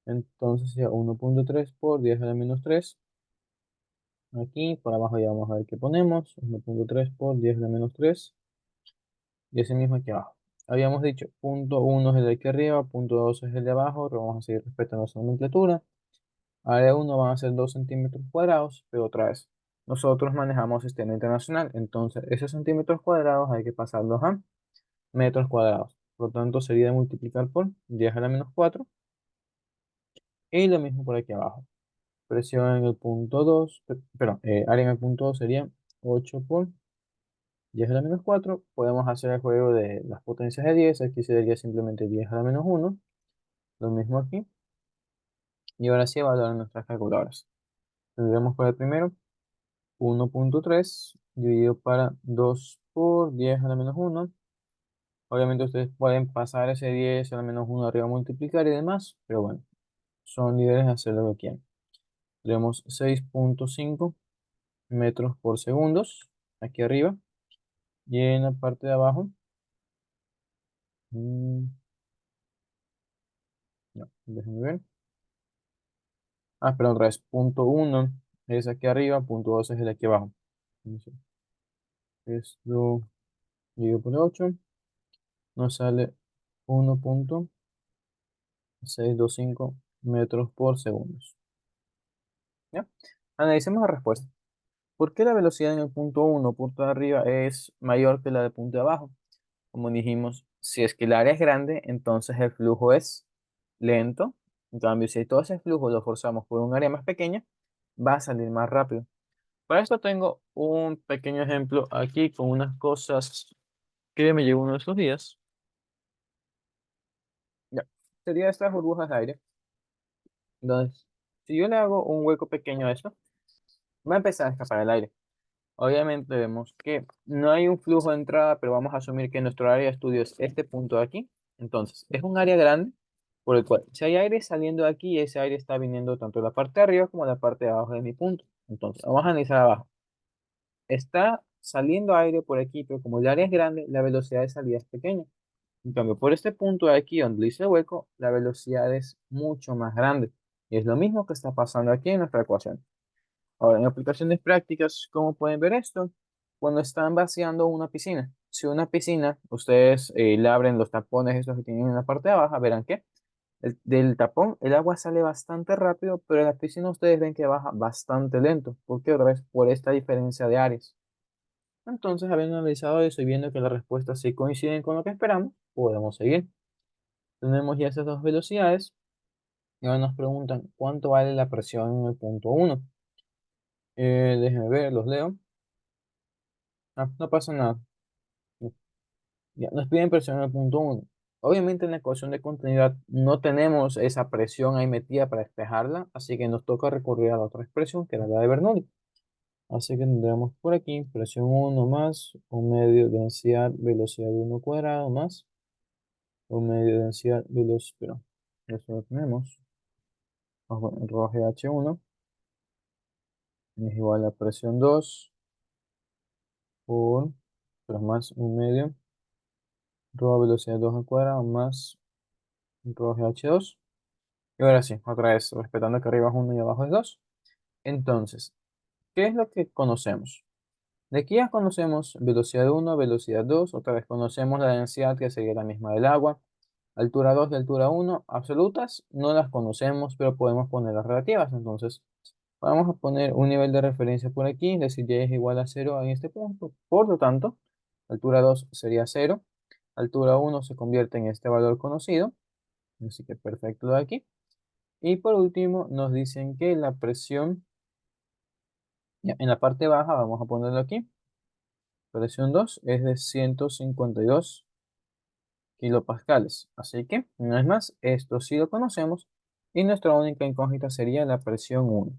entonces sería 1.3 por 10 a la menos 3. Aquí por abajo ya vamos a ver qué ponemos. 1.3 por 10 a la menos 3. Y ese mismo aquí abajo. Habíamos dicho, punto 1 es el de aquí arriba, punto 2 es el de abajo. Pero vamos a seguir respetando esa nomenclatura. Área 1 van a ser 2 centímetros cuadrados, pero otra vez, nosotros manejamos sistema internacional. Entonces, esos centímetros cuadrados hay que pasarlos a metros cuadrados. Por lo tanto, sería multiplicar por 10 a la menos 4. Y lo mismo por aquí abajo. Presión en el punto 2, perdón, área en el punto 2 sería 8 por 10 a la menos 4. Podemos hacer el juego de las potencias de 10. Aquí sería simplemente 10 a la menos 1. Lo mismo aquí. Y ahora sí evaluar nuestras calculadoras. Tendremos para el primero 1.3 dividido para 2 por 10 a la menos 1. Obviamente ustedes pueden pasar ese 10 a la menos 1 arriba, multiplicar y demás. Pero bueno, son libres de hacer lo que quieran. Tenemos 6.5 metros por segundos aquí arriba. Y en la parte de abajo, no, déjenme ver. Perdón, otra vez, punto uno es aquí arriba, punto 2 es el de aquí abajo. Entonces, esto dividido por 8 nos sale 1.625 metros por segundo. ¿Ya? Analicemos la respuesta. ¿Por qué la velocidad en el punto uno, punto de arriba, es mayor que la del punto de abajo? Como dijimos, si es que el área es grande, entonces el flujo es lento. En cambio, si todo ese flujo lo forzamos por un área más pequeña, va a salir más rápido. Para esto tengo un pequeño ejemplo aquí con unas cosas que me llegó uno de estos días. Ya. Sería estas burbujas de aire. Entonces, si yo le hago un hueco pequeño a esto, va a empezar a escapar el aire. Obviamente vemos que no hay un flujo de entrada, pero vamos a asumir que nuestro área de estudio es este punto de aquí. Entonces, es un área grande por el cual, si hay aire saliendo de aquí, ese aire está viniendo tanto de la parte de arriba como de la parte de abajo de mi punto. Entonces, vamos a analizar abajo. Está saliendo aire por aquí, pero como el área es grande, la velocidad de salida es pequeña. En cambio, por este punto de aquí donde hice el hueco, la velocidad es mucho más grande. Y es lo mismo que está pasando aquí en nuestra ecuación. Ahora, en aplicaciones prácticas, ¿cómo pueden ver esto? Cuando están vaciando una piscina. Si una piscina, ustedes le abren los tapones estos que tienen en la parte de abajo, verán que del tapón el agua sale bastante rápido, pero en la piscina ustedes ven que baja bastante lento. ¿Por qué? Otra vez, por esta diferencia de áreas. Entonces, habiendo analizado eso y viendo que las respuestas sí coinciden con lo que esperamos, podemos seguir. Tenemos ya esas dos velocidades y ahora nos preguntan cuánto vale la presión en el punto uno. Déjenme ver, los leo. Ah, no pasa nada. Ya, nos piden presión en el punto uno. Obviamente en la ecuación de continuidad no tenemos esa presión ahí metida para despejarla, así que nos toca recurrir a la otra expresión que era la de Bernoulli. Así que tendremos por aquí presión uno más un medio densidad velocidad uno cuadrado más un medio densidad velocidad, pero eso lo tenemos. Rho GH1 es igual a presión 2 por, pero más un medio, rho velocidad 2 al cuadrado más rho GH2. Y ahora sí, otra vez, respetando que arriba es 1 y abajo es 2. Entonces, ¿qué es lo que conocemos? De aquí ya conocemos velocidad uno, velocidad 2. Otra vez conocemos la densidad que sería la misma del agua. Altura 2 y altura uno absolutas no las conocemos, pero podemos poner las relativas. Entonces, vamos a poner un nivel de referencia por aquí, es decir, y es igual a 0 en este punto. Por lo tanto, altura 2 sería 0. Altura uno se convierte en este valor conocido. Así que perfecto de aquí. Y por último, nos dicen que la presión, ya, en la parte baja, vamos a ponerlo aquí, presión 2 es de 152 kilopascales. Así que, una vez más, esto sí lo conocemos y nuestra única incógnita sería la presión uno.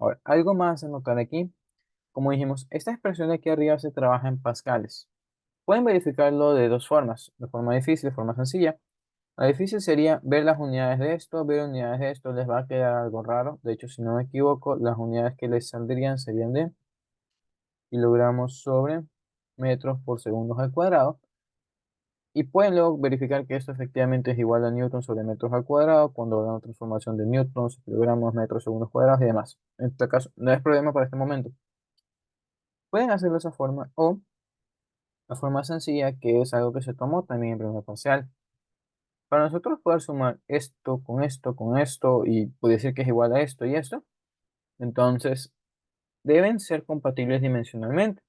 Ahora, algo más a notar aquí. Como dijimos, esta expresión de aquí arriba se trabaja en pascales. Pueden verificarlo de dos formas, de forma difícil y de forma sencilla. La difícil sería ver las unidades de esto, ver unidades de esto, les va a quedar algo raro. De hecho, si no me equivoco, las unidades que les saldrían serían de kilogramos sobre metros por segundos al cuadrado. Y pueden luego verificar que esto efectivamente es igual a newton sobre metros al cuadrado cuando hagan la transformación de newtons, kilogramos, metros, segundos cuadrados y demás. En este caso, no es problema para este momento. Pueden hacerlo de esa forma o la forma sencilla, que es algo que se tomó también en primer parcial. Para nosotros poder sumar esto con esto y puede decir que es igual a esto y esto, entonces deben ser compatibles dimensionalmente.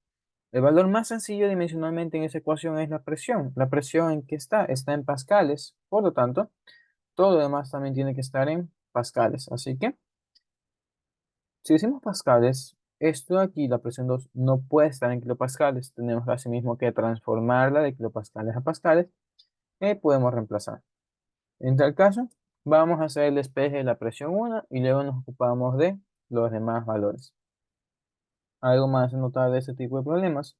El valor más sencillo dimensionalmente en esa ecuación es la presión. ¿La presión en qué está? Está en pascales. Por lo tanto, todo lo demás también tiene que estar en pascales. Así que, si decimos pascales, esto de aquí, la presión 2 no puede estar en kilopascales. Tenemos asimismo que transformarla de kilopascales a pascales y podemos reemplazar. En tal caso, vamos a hacer el despeje de la presión 1 y luego nos ocupamos de los demás valores. Algo más a notar de este tipo de problemas.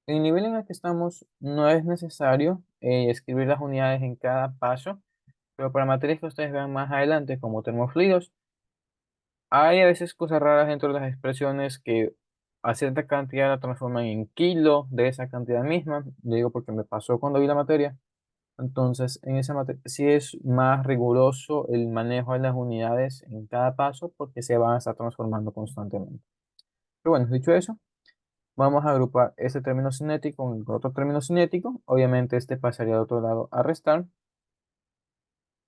El nivel en el que estamos no es necesario escribir las unidades en cada paso, pero para materias que ustedes vean más adelante, como termofluidos, hay a veces cosas raras dentro de las expresiones que a cierta cantidad la transforman en kilo de esa cantidad misma. Le digo porque me pasó cuando vi la materia. Entonces, en esa materia sí es más riguroso el manejo de las unidades en cada paso porque se van a estar transformando constantemente. Pero bueno, dicho eso, vamos a agrupar este término cinético con el otro término cinético. Obviamente este pasaría al otro lado a restar.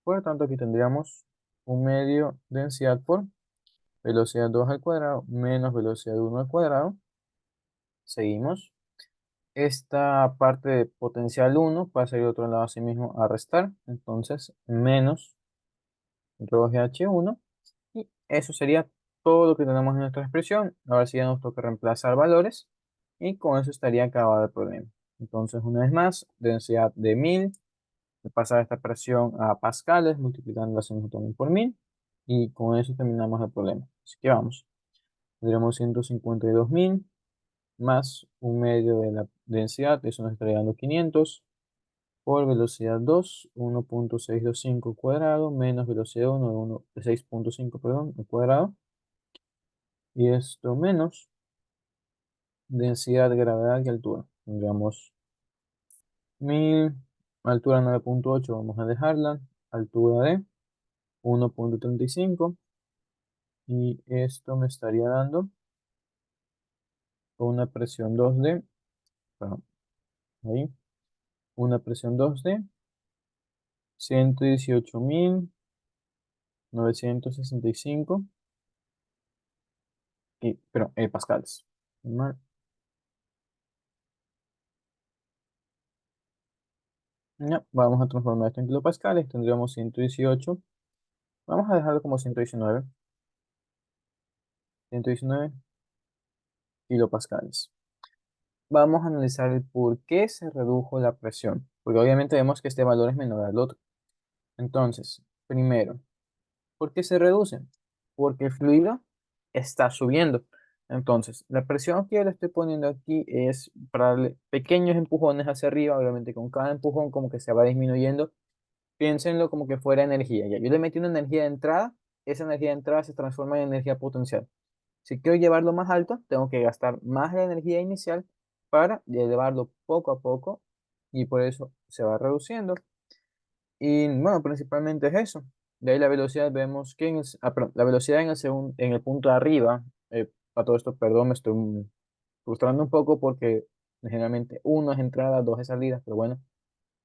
Por lo tanto, aquí tendríamos un medio densidad por velocidad 2 al cuadrado menos velocidad 1 al cuadrado. Seguimos. Esta parte de potencial 1 pasa al otro lado así mismo a restar. Entonces, menos rho GH1. Y eso sería todo lo que tenemos en nuestra expresión. Ahora sí ya nos toca reemplazar valores. Y con eso estaría acabado el problema. Entonces, una vez más, densidad de 1000. Pasar esta presión a pascales, multiplicando la newton por 1000. Y con eso terminamos el problema. Así que vamos. Tendremos 152.000 más un medio de la densidad, eso nos estaría dando 500, por velocidad 2, 1.625 cuadrado, menos velocidad 1, 6.5, perdón, al cuadrado, y esto menos densidad, gravedad y altura. Digamos 1000, altura 9.8, vamos a dejarla, altura de 1.35, y esto me estaría dando una presión 2D, perdón, ahí, una presión 2D, 118.965 pero, pascales. Normal. Ya, vamos a transformar esto en kilopascales. Tendríamos 118. Vamos a dejarlo como 119. 119 kilopascales. Vamos a analizar el por qué se redujo la presión. Porque obviamente vemos que este valor es menor al otro. Entonces, primero, ¿por qué se reduce? Porque el fluido está subiendo. Entonces, la presión que yo le estoy poniendo aquí es para darle pequeños empujones hacia arriba. Obviamente, con cada empujón como que se va disminuyendo. Piénsenlo como que fuera energía. Ya, yo le metí una energía de entrada, esa energía de entrada se transforma en energía potencial. Si quiero llevarlo más alto, tengo que gastar más la energía inicial para elevarlo poco a poco y por eso se va reduciendo. Y bueno, principalmente es eso. De ahí la velocidad vemos que perdón, la velocidad en el punto de arriba, para todo esto, perdón, me estoy frustrando un poco porque generalmente uno es entrada, dos es salida, pero bueno.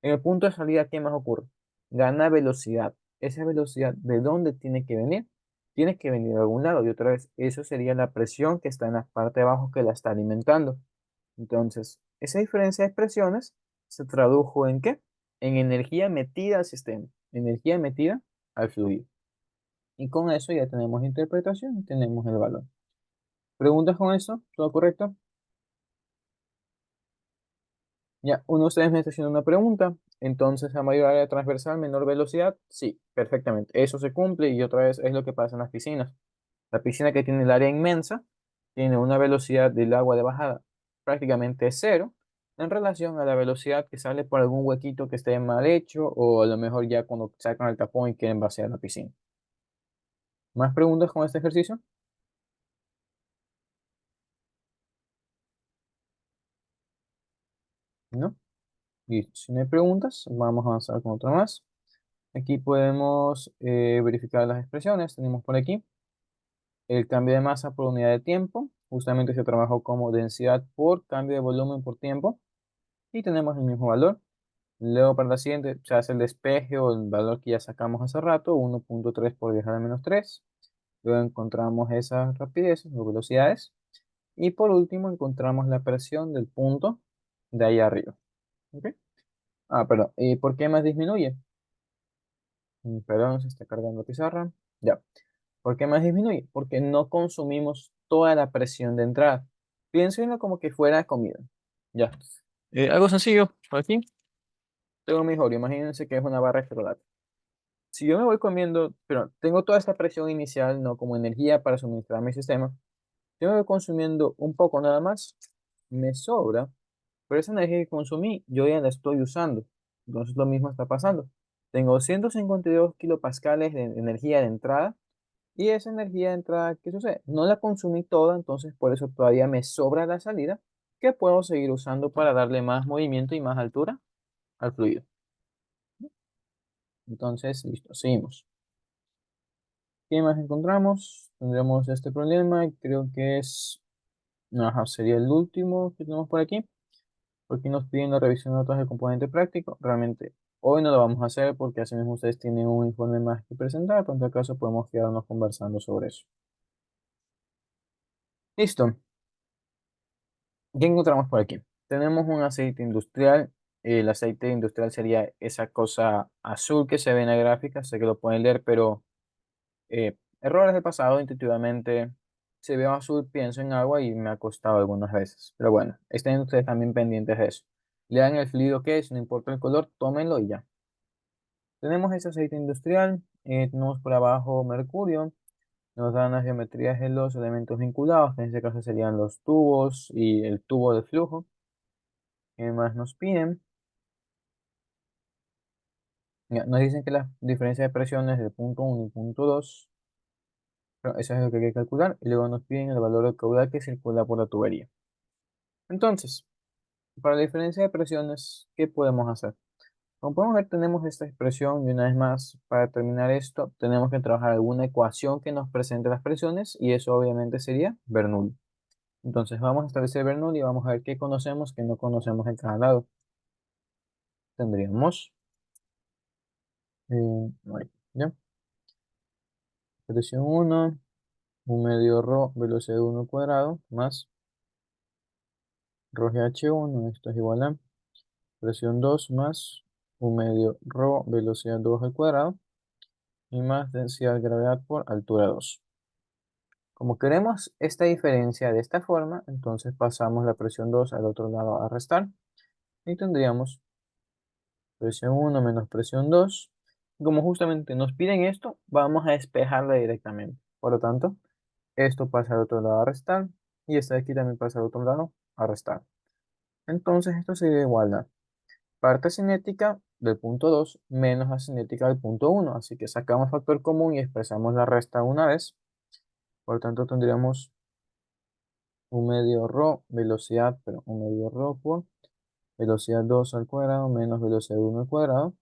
En el punto de salida, ¿qué más ocurre? Gana velocidad. Esa velocidad, ¿de dónde tiene que venir? Tiene que venir de algún lado. Y otra vez, eso sería la presión que está en la parte de abajo que la está alimentando. Entonces, esa diferencia de presiones se tradujo ¿en qué? En energía metida al sistema, energía metida al fluido. Y con eso ya tenemos interpretación y tenemos el valor. ¿Preguntas con eso? ¿Todo correcto? Ya, uno de ustedes me está haciendo una pregunta. Entonces, a mayor área transversal, menor velocidad. Sí, perfectamente. Eso se cumple y otra vez es lo que pasa en las piscinas. La piscina que tiene el área inmensa tiene una velocidad del agua de bajada prácticamente cero en relación a la velocidad que sale por algún huequito que esté mal hecho o a lo mejor ya cuando sacan el tapón y quieren vaciar la piscina. ¿Más preguntas con este ejercicio? ¿No? Listo. Si no hay preguntas, vamos a avanzar con otra más. Aquí podemos verificar las expresiones. Tenemos por aquí el cambio de masa por unidad de tiempo. Justamente se trabajó como densidad por cambio de volumen por tiempo. Y tenemos el mismo valor. Luego para la siguiente se hace el despeje o el valor que ya sacamos hace rato, 1.3 por 10 a la menos 3. Luego encontramos esas rapideces o velocidades. Y por último encontramos la presión del punto de ahí arriba. ¿Ok? Ah, perdón. ¿Y por qué más disminuye? Perdón, se está cargando pizarra. Ya. ¿Por qué más disminuye? Porque no consumimos toda la presión de entrada. Piénsenlo como que fuera comida. Ya. Algo sencillo. Por aquí tengo mi Oreo. Imagínense que es una barra de chocolate. Si yo me voy comiendo, pero tengo toda esta presión inicial, ¿no? Como energía para suministrar mi sistema. Yo me voy consumiendo un poco nada más. Me sobra. Pero esa energía que consumí, yo ya la estoy usando. Entonces lo mismo está pasando. Tengo 152 kilopascales de energía de entrada. Y esa energía de entrada, ¿qué sucede? No la consumí toda, entonces por eso todavía me sobra la salida, que puedo seguir usando para darle más movimiento y más altura al fluido. Entonces, listo, seguimos. ¿Qué más encontramos? Tendremos este problema, y creo que ajá, sería el último que tenemos por aquí. Porque nos piden la revisión de notas del componente práctico. Realmente hoy no lo vamos a hacer porque así mismo ustedes tienen un informe más que presentar, pero en todo caso podemos quedarnos conversando sobre eso. Listo. ¿Qué encontramos por aquí? Tenemos un aceite industrial. El aceite industrial sería esa cosa azul que se ve en la gráfica. Sé que lo pueden leer, pero errores del pasado, intuitivamente, si veo azul, pienso en agua y me ha costado algunas veces. Pero bueno, estén ustedes también pendientes de eso. Lean el fluido que es, no importa el color, tómenlo y ya. Tenemos ese aceite industrial, tenemos por abajo mercurio, Nos dan las geometrías de los elementos vinculados, que en este caso serían los tubos y el tubo de flujo. ¿Qué más nos piden? Ya, nos dicen que la diferencia de presiones del punto 1 y punto 2, pero eso es lo que hay que calcular, y luego nos piden el valor de caudal que circula por la tubería. Entonces, para la diferencia de presiones, ¿qué podemos hacer? Como podemos ver, tenemos esta expresión y una vez más, para determinar esto, tenemos que trabajar alguna ecuación que nos presente las presiones y eso obviamente sería Bernoulli. Entonces vamos a establecer Bernoulli y vamos a ver qué conocemos, qué no conocemos en cada lado. Tendríamos, ahí, ¿ya? Presión 1, un medio ρ, velocidad 1 cuadrado, más ρgh1, esto es igual a presión 2 más un medio ρ, velocidad 2 al cuadrado, y más densidad de gravedad por altura 2. Como queremos esta diferencia de esta forma, entonces pasamos la presión 2 al otro lado a restar y tendríamos presión 1 menos presión 2. Como justamente nos piden esto, vamos a despejarla directamente. Por lo tanto, esto pasa al otro lado a restar y este de aquí también pasa al otro lado a restar. Entonces esto sería igual a parte cinética del punto 2 menos la cinética del punto 1. Así que sacamos factor común y expresamos la resta una vez. Por lo tanto, tendríamos un medio ρ, velocidad, pero un medio ρ por velocidad 2 al cuadrado menos velocidad 1 al cuadrado.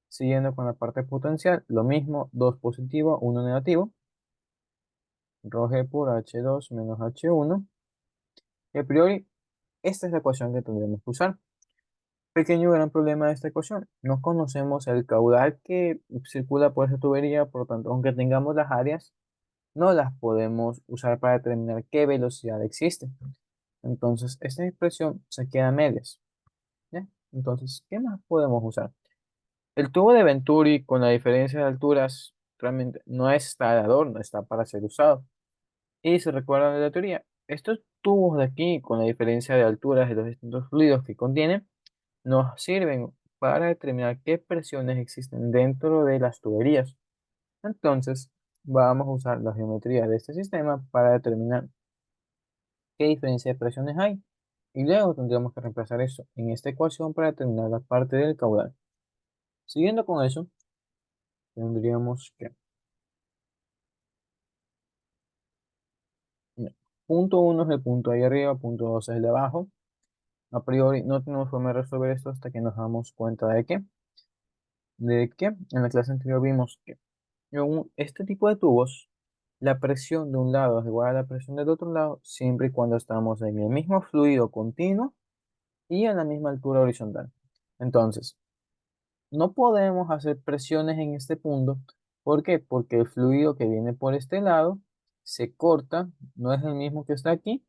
Siguiendo con la parte potencial, lo mismo, 2 positivo, 1 negativo. Ρg por H2 menos H1. Y a priori, esta es la ecuación que tendremos que usar. Pequeño gran problema de esta ecuación. No conocemos el caudal que circula por esa tubería, por lo tanto, aunque tengamos las áreas, no las podemos usar para determinar qué velocidad existe. Entonces, esta expresión se queda a medias. ¿Ya? Entonces, ¿qué más podemos usar? El tubo de Venturi con la diferencia de alturas realmente no está de adorno, está para ser usado. Y se recuerdan de la teoría, estos tubos de aquí con la diferencia de alturas de los distintos fluidos que contienen nos sirven para determinar qué presiones existen dentro de las tuberías. Entonces, vamos a usar la geometría de este sistema para determinar qué diferencia de presiones hay. Y luego tendríamos que reemplazar eso en esta ecuación para determinar la parte del caudal. Siguiendo con eso, tendríamos que, mira, punto 1 es el punto ahí arriba, punto 2 es el de abajo. A priori no tenemos forma de resolver esto hasta que nos damos cuenta de que en la clase anterior vimos que en este tipo de tubos, la presión de un lado es igual a la presión del otro lado, siempre y cuando estamos en el mismo fluido continuo y a la misma altura horizontal. Entonces, no podemos hacer presiones en este punto. ¿Por qué? Porque el fluido que viene por este lado se corta, no es el mismo que está aquí,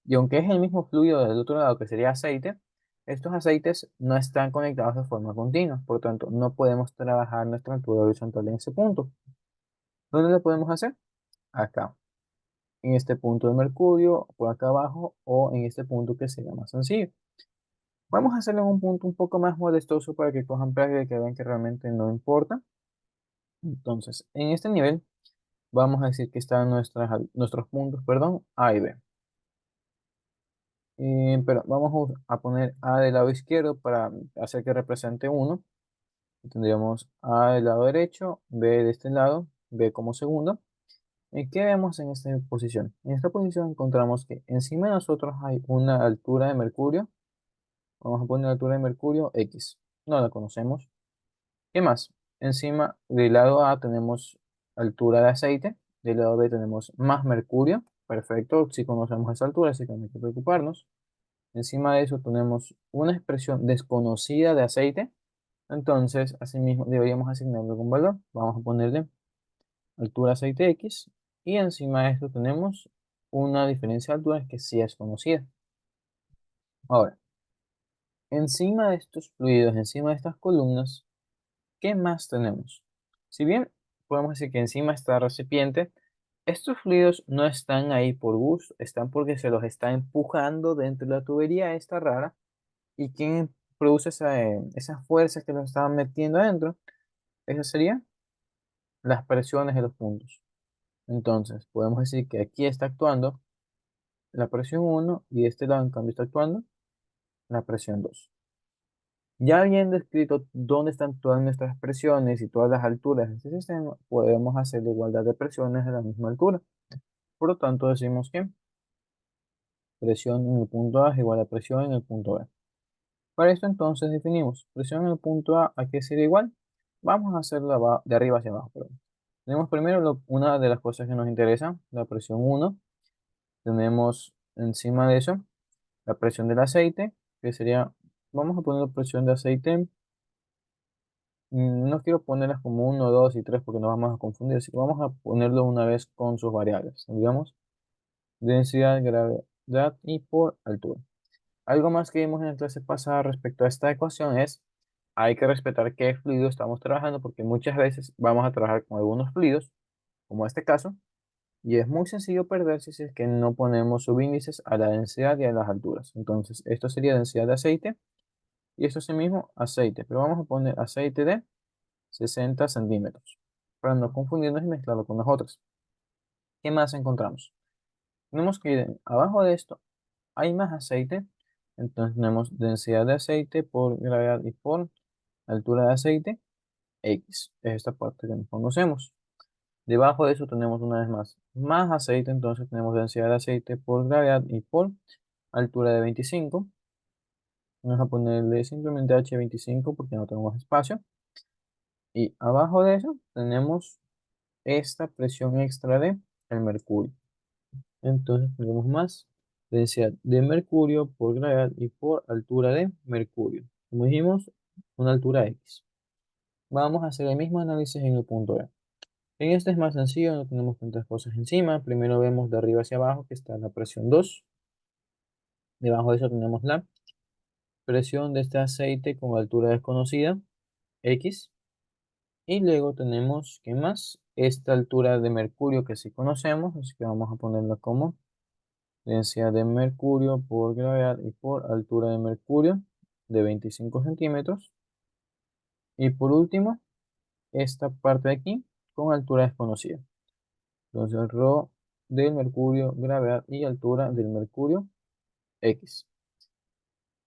y aunque es el mismo fluido del otro lado, que sería aceite, estos aceites no están conectados de forma continua, por lo tanto, no podemos trabajar nuestra altura horizontal en ese punto. ¿Dónde lo podemos hacer? Acá, en este punto de mercurio, por acá abajo, o en este punto que sería más sencillo. Vamos a hacerlo en un punto un poco más molestoso para que cojan práctica y que vean que realmente no importa. Entonces, en este nivel, vamos a decir que están nuestros puntos, perdón, A y B. Pero vamos a poner A del lado izquierdo para hacer que represente uno. Tendríamos A del lado derecho, B de este lado, B como segundo. ¿Y qué vemos en esta posición? En esta posición encontramos que encima de nosotros hay una altura de mercurio. Vamos a poner la altura de mercurio X. No la conocemos. ¿Qué más? Encima del lado A tenemos altura de aceite. Del lado B tenemos más mercurio. Perfecto, si conocemos esa altura, así que no hay que preocuparnos. Encima de eso tenemos una expresión desconocida de aceite. Entonces, asimismo, deberíamos asignarle algún valor. Vamos a ponerle altura aceite X. Y encima de esto tenemos una diferencia de alturas que sí es conocida. Ahora, encima de estos fluidos, encima de estas columnas, ¿qué más tenemos? Si bien podemos decir que encima está el recipiente, estos fluidos no están ahí por gusto, están porque se los está empujando dentro de la tubería esta rara. ¿Y quién produce esas fuerzas que nos estaban metiendo adentro? Esas serían las presiones de los puntos. Entonces, podemos decir que aquí está actuando la presión 1 y este lado en cambio está actuando la presión 2. Ya habiendo escrito dónde están todas nuestras presiones y todas las alturas de este sistema, podemos hacer la igualdad de presiones a la misma altura. Por lo tanto, decimos que presión en el punto A es igual a presión en el punto B. Para esto entonces definimos presión en el punto ¿a qué sería igual? Vamos a hacerla de arriba hacia abajo, perdón. Tenemos primero una de las cosas que nos interesa, la presión 1. Tenemos encima de eso la presión del aceite, que sería, vamos a poner presión de aceite. No quiero ponerlas como 1, 2 y 3 porque nos vamos a confundir, así que vamos a ponerlo una vez con sus variables. Digamos, densidad, gravedad y por altura. Algo más que vimos en la clase pasada respecto a esta ecuación es, hay que respetar qué fluido estamos trabajando porque muchas veces vamos a trabajar con algunos fluidos, como este caso, y es muy sencillo perderse si es que no ponemos subíndices a la densidad y a las alturas. Entonces, esto sería densidad de aceite y esto es el mismo aceite, pero vamos a poner aceite de 60 centímetros para no confundirnos y mezclarlo con las otras. ¿Qué más encontramos? Tenemos que abajo de esto hay más aceite, entonces tenemos densidad de aceite por gravedad y por altura de aceite, X, es esta parte que nos conocemos. Debajo de eso tenemos una vez más aceite, entonces tenemos densidad de aceite por gravedad y por altura de 25. Vamos a ponerle simplemente H25 porque no tenemos espacio. Y abajo de eso tenemos esta presión extra de el mercurio. Entonces tenemos más densidad de mercurio por gravedad y por altura de mercurio. Como dijimos, una altura X. Vamos a hacer el mismo análisis en el punto E. En este es más sencillo, no tenemos tantas cosas encima. Primero vemos de arriba hacia abajo que está la presión 2. Debajo de eso tenemos la presión de este aceite con altura desconocida, X. Y luego tenemos, ¿qué más? Esta altura de mercurio que sí conocemos, así que vamos a ponerla como densidad de mercurio por gravedad y por altura de mercurio de 25 centímetros. Y por último, esta parte de aquí con altura desconocida. Entonces, ρ del mercurio, gravedad y altura del mercurio, X.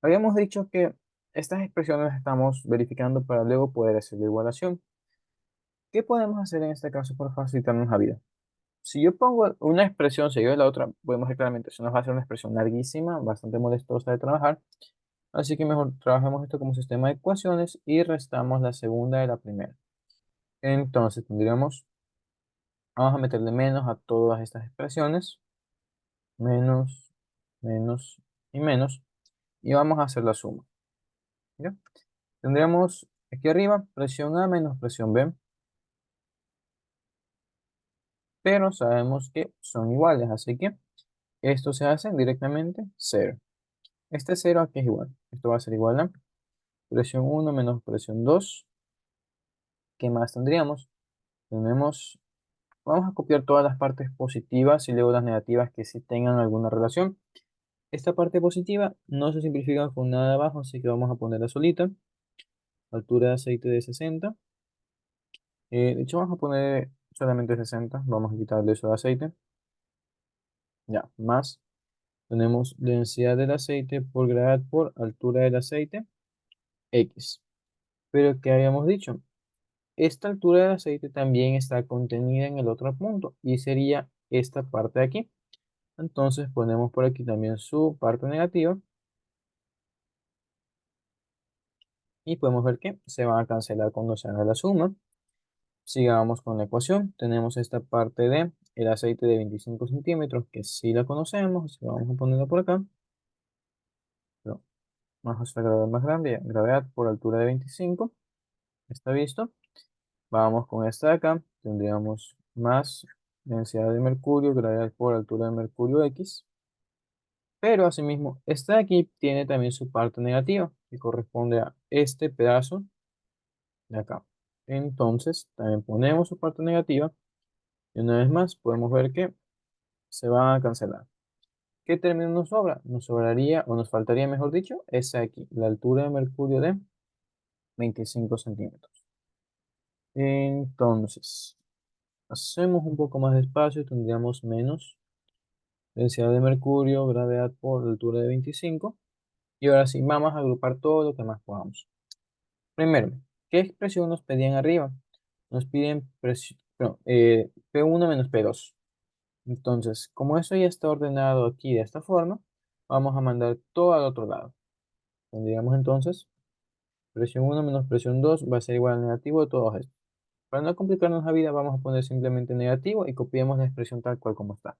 Habíamos dicho que estas expresiones las estamos verificando para luego poder hacer la igualación. ¿Qué podemos hacer en este caso para facilitarnos la vida? Si yo pongo una expresión seguida de la otra, podemos ver claramente, eso nos va a ser una expresión larguísima, bastante molestosa de trabajar. Así que mejor trabajemos esto como sistema de ecuaciones y restamos la segunda de la primera. Entonces tendríamos, vamos a meterle menos a todas estas expresiones. Menos, menos y menos. Y vamos a hacer la suma. ¿Ya? Tendríamos aquí arriba presión A menos presión B. Pero sabemos que son iguales, así que esto se hace directamente cero. Este cero aquí es igual. Esto va a ser igual a presión 1 menos presión 2. ¿Qué más tendríamos? Tenemos, vamos a copiar todas las partes positivas y luego las negativas que sí tengan alguna relación. Esta parte positiva no se simplifica con nada de abajo, así que vamos a ponerla solita. Altura de aceite de 60. De hecho, vamos a poner solamente 60. Vamos a quitarle eso de aceite. Ya, más. Tenemos densidad del aceite por gravedad por altura del aceite, X. Pero, ¿qué habíamos dicho? Esta altura del aceite también está contenida en el otro punto y sería esta parte de aquí. Entonces ponemos por aquí también su parte negativa y podemos ver que se van a cancelar cuando se haga la suma. Sigamos con la ecuación. Tenemos esta parte de el aceite de 25 centímetros que sí la conocemos, así que vamos a ponerla por acá. Pero vamos a hacer la gravedad más grande, ya, gravedad por altura de 25. Está visto. Vamos con esta de acá. Tendríamos más densidad de mercurio, gravedad por altura de mercurio X. Pero asimismo, esta de aquí tiene también su parte negativa, que corresponde a este pedazo de acá. Entonces, también ponemos su parte negativa. Y una vez más, podemos ver que se va a cancelar. ¿Qué término nos sobra? Nos sobraría, o nos faltaría, mejor dicho, esa de aquí, la altura de mercurio de 25 centímetros. Entonces, hacemos un poco más despacio, tendríamos menos densidad de mercurio, gravedad por altura de 25. Y ahora sí, vamos a agrupar todo lo que más podamos. Primero, ¿qué expresión nos pedían arriba? Nos piden P1 menos P2. Entonces, como eso ya está ordenado aquí de esta forma, vamos a mandar todo al otro lado. Tendríamos entonces, presión 1 menos presión 2 va a ser igual al negativo de todos estos. Para no complicarnos la vida, vamos a poner simplemente negativo y copiamos la expresión tal cual como está.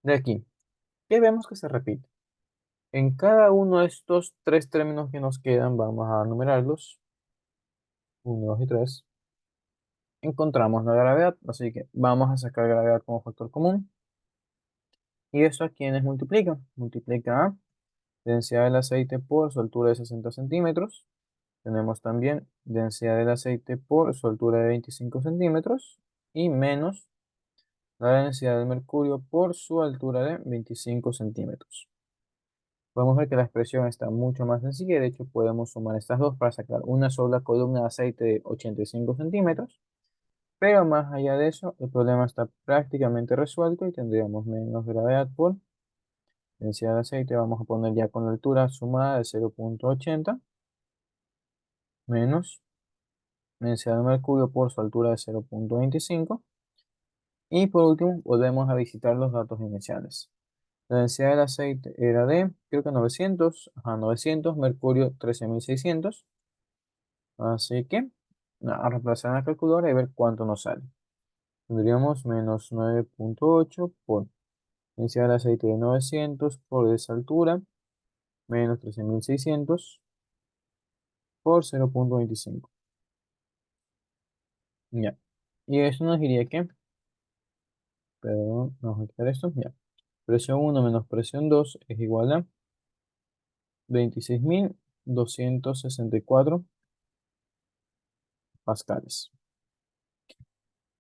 De aquí, ¿qué vemos que se repite? En cada uno de estos tres términos que nos quedan, vamos a numerarlos, 1, 2 y 3. Encontramos la gravedad, así que vamos a sacar gravedad como factor común. ¿Y eso a quiénes multiplica? Multiplica a densidad del aceite por su altura de 60 centímetros. Tenemos también densidad del aceite por su altura de 25 centímetros. Y menos la densidad del mercurio por su altura de 25 centímetros. Podemos ver que la expresión está mucho más sencilla y de hecho podemos sumar estas dos para sacar una sola columna de aceite de 85 centímetros. Pero más allá de eso, el problema está prácticamente resuelto y tendríamos menos gravedad por densidad de aceite. Vamos a poner ya con la altura sumada de 0,80 menos densidad de mercurio por su altura de 0,25. Y por último, volvemos a visitar los datos iniciales. La densidad del aceite era de, creo que 900, 900, mercurio 13.600. Así que, nada, a reemplazar en la calculadora y ver cuánto nos sale. Tendríamos menos 9,8 por densidad del aceite de 900 por esa altura, menos 13.600 por 0,25. Ya. Y eso nos diría que, perdón, vamos a quitar esto, ya. Presión 1 menos presión 2 es igual a 26.264 pascales.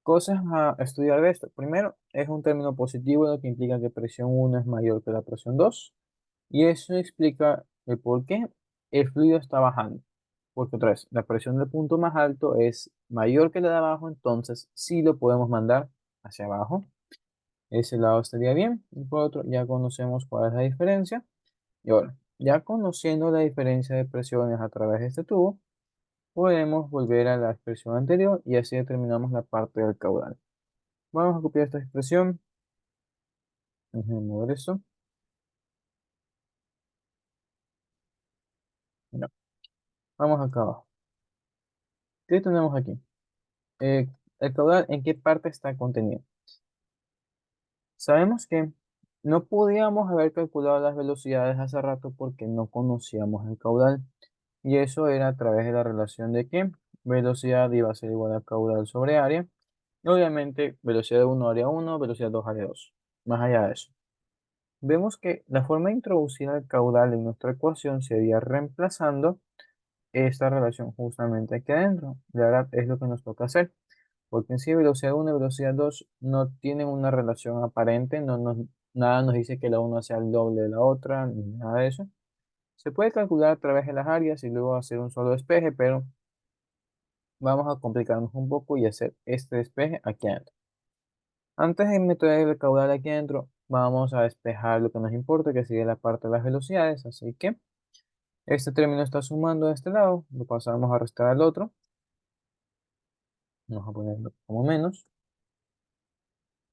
Cosas a estudiar de esto. Primero, es un término positivo, lo que implica que presión 1 es mayor que la presión 2. Y eso explica el por qué el fluido está bajando. Porque otra vez, la presión del punto más alto es mayor que la de abajo, entonces sí lo podemos mandar hacia abajo. Ese lado estaría bien. Y por otro, ya conocemos cuál es la diferencia. Y ahora, ya conociendo la diferencia de presiones a través de este tubo, podemos volver a la expresión anterior y así determinamos la parte del caudal. Vamos a copiar esta expresión. Déjenme mover esto. Ya. Vamos acá abajo. ¿Qué tenemos aquí? Eh, el caudal, ¿en qué parte está contenido? Sabemos que no podíamos haber calculado las velocidades hace rato porque no conocíamos el caudal. Y eso era a través de la relación de que velocidad iba a ser igual a caudal sobre área. Y obviamente velocidad de 1 área 1, velocidad 2 área 2. Más allá de eso. Vemos que la forma de introducir el caudal en nuestra ecuación sería reemplazando esta relación justamente aquí adentro. De verdad es lo que nos toca hacer. Porque en sí velocidad 1 y velocidad 2 no tienen una relación aparente, nada nos dice que la una sea el doble de la otra, ni nada de eso. Se puede calcular a través de las áreas y luego hacer un solo despeje, pero vamos a complicarnos un poco y hacer este despeje aquí adentro. Antes de meter el caudal aquí adentro, vamos a despejar lo que nos importa, que sería la parte de las velocidades. Así que este término está sumando de este lado, lo pasamos a restar al otro. Vamos a ponerlo como menos.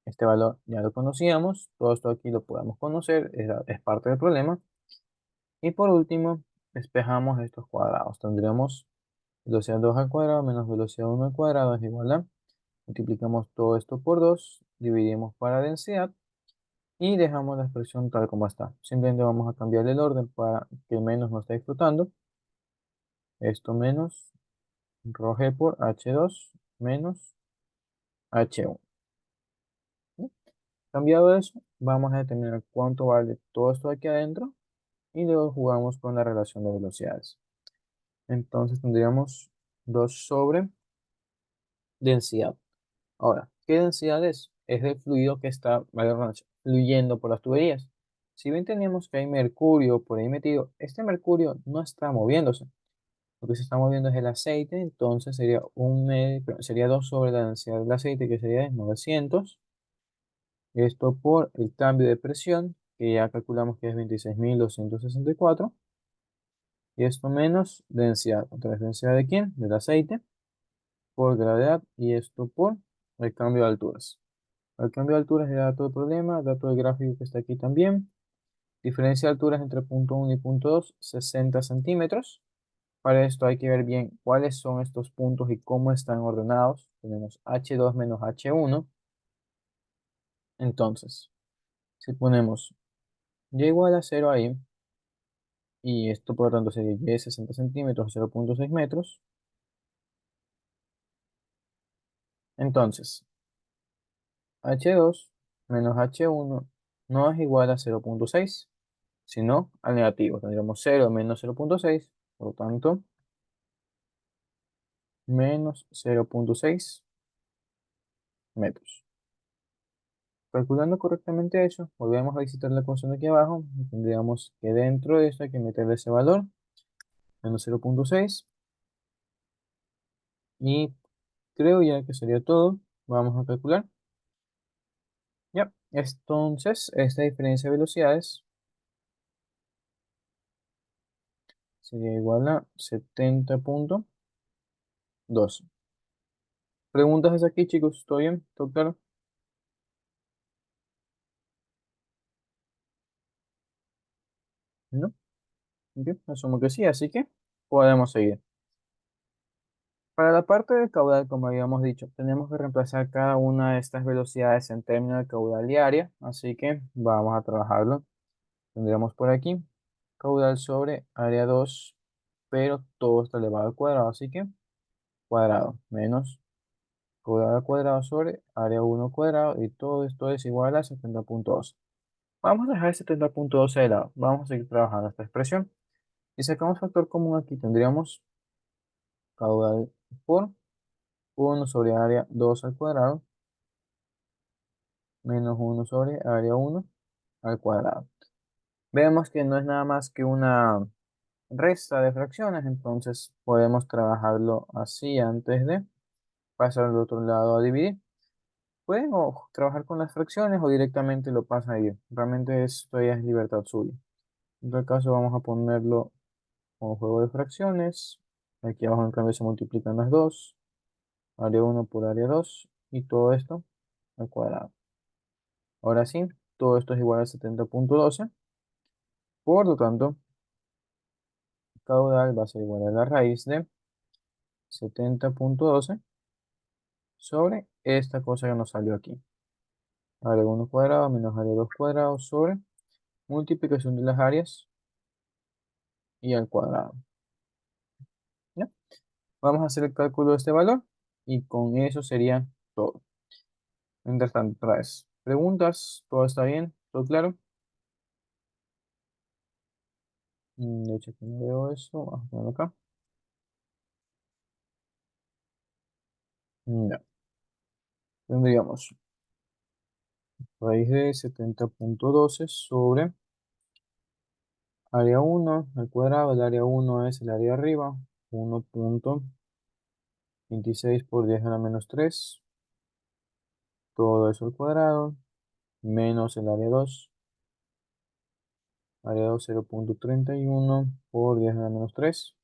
Este valor ya lo conocíamos, todo esto aquí lo podemos conocer, es parte del problema. Y por último, despejamos estos cuadrados. Tendríamos velocidad 2 al cuadrado menos velocidad 1 al cuadrado es igual a, multiplicamos todo esto por 2, dividimos para densidad y dejamos la expresión tal como está. Simplemente vamos a cambiar el orden para que menos no esté explotando. Esto menos ρg por H2 menos H1. ¿Sí? Cambiado eso, vamos a determinar cuánto vale todo esto aquí adentro y luego jugamos con la relación de velocidades. Entonces tendríamos 2 sobre densidad. Ahora, ¿qué densidad es? Es el fluido que está, valga la redundancia, fluyendo por las tuberías. Si bien tenemos que hay mercurio por ahí metido, este mercurio no está moviéndose. Lo que se está moviendo es el aceite, entonces sería sería 2 sobre la densidad del aceite, que sería de 900. Esto por el cambio de presión, que ya calculamos que es 26.264. Y esto menos densidad. ¿Otra vez densidad de quién? Del aceite, por gravedad. Y esto por el cambio de alturas. El cambio de alturas es el dato del problema, dato del gráfico que está aquí también. Diferencia de alturas entre punto 1 y punto 2, 60 centímetros. Para esto hay que ver bien cuáles son estos puntos y cómo están ordenados. Tenemos H2 menos H1. Entonces, si ponemos y igual a 0 ahí, y esto por lo tanto sería y de 60 centímetros, 0,6 metros. Entonces, H2 menos H1 no es igual a 0,6, sino al negativo. Tendríamos 0 menos 0,6, por lo tanto, menos 0,6 metros. Calculando correctamente eso, volvemos a visitar la ecuación de aquí abajo y tendríamos que dentro de esto hay que meterle ese valor, menos 0,6, y creo ya que sería todo. Vamos a calcular. Ya, entonces esta diferencia de velocidades sería igual a 70,12. ¿Preguntas hasta aquí, chicos? ¿Todo bien? ¿Todo claro? ¿No? Ok, asumo que sí, así que podemos seguir. Para la parte del caudal, como habíamos dicho, tenemos que reemplazar cada una de estas velocidades en términos de caudal y área, así que vamos a trabajarlo. Tendríamos por aquí caudal sobre área 2, pero todo está elevado al cuadrado, así que cuadrado menos caudal al cuadrado sobre área 1 cuadrado, y todo esto es igual a 70,12. Vamos a dejar 70,12 de lado, vamos a seguir trabajando esta expresión. Si sacamos factor común aquí, tendríamos caudal por 1 sobre área 2 al cuadrado menos 1 sobre área 1 al cuadrado. Vemos que no es nada más que una resta de fracciones, entonces podemos trabajarlo así antes de pasar al otro lado a dividir. Pueden trabajar con las fracciones o directamente lo pasan ahí. Realmente esto ya es libertad suya. En tal caso vamos a ponerlo como juego de fracciones. Aquí abajo en cambio se multiplican las dos. Área 1 por área 2 y todo esto al cuadrado. Ahora sí, todo esto es igual a 70,12. Por lo tanto, caudal va a ser igual a la raíz de 70,12 sobre esta cosa que nos salió aquí. Área 1 cuadrado menos área 2 cuadrado sobre multiplicación de las áreas y al cuadrado. ¿Ya? Vamos a hacer el cálculo de este valor y con eso sería todo. Mientras tanto, otra vez, preguntas, ¿todo está bien? ¿Todo claro? De hecho, aquí no veo eso. Vamos a ponerlo acá. Ya. Tendríamos raíz de 70,12 sobre área 1 al cuadrado. El área 1 es el área de arriba. 1,26 por 10 a la menos 3. Todo eso al cuadrado. Menos el área 2. Área 2, 0,31 por 10 a la menos 3.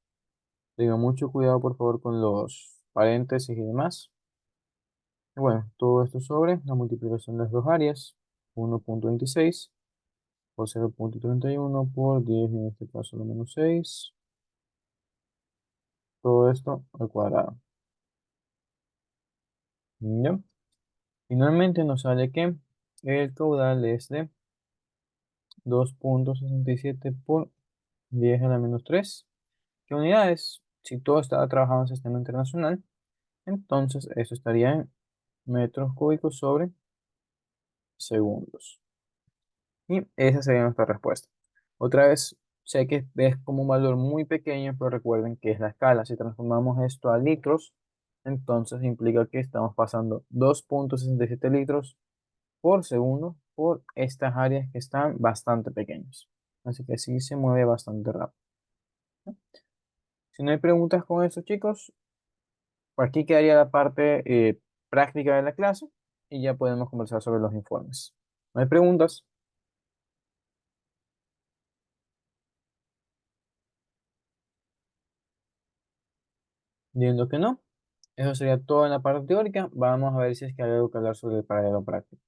Tengan mucho cuidado, por favor, con los paréntesis y demás. Y bueno, todo esto sobre la multiplicación de las dos áreas. 1,26 por 0,31 por 10, en este caso la menos 6. Todo esto al cuadrado. ¿Ya? Finalmente nos sale que el caudal es de 2,67 por 10 a la menos 3. ¿Qué unidades? Si todo está trabajado en sistema internacional, entonces eso estaría en metros cúbicos sobre segundos. Y esa sería nuestra respuesta. Otra vez, sé que es como un valor muy pequeño, pero recuerden que es la escala. Si transformamos esto a litros, entonces implica que estamos pasando 2,67 litros por segundo por estas áreas que están bastante pequeñas. Así que sí se mueve bastante rápido. Si no hay preguntas con eso, chicos, por aquí quedaría la parte práctica de la clase y ya podemos conversar sobre los informes. ¿No hay preguntas? Viendo que no, eso sería todo en la parte teórica. Vamos a ver si es que hay algo que hablar sobre el paralelo práctico.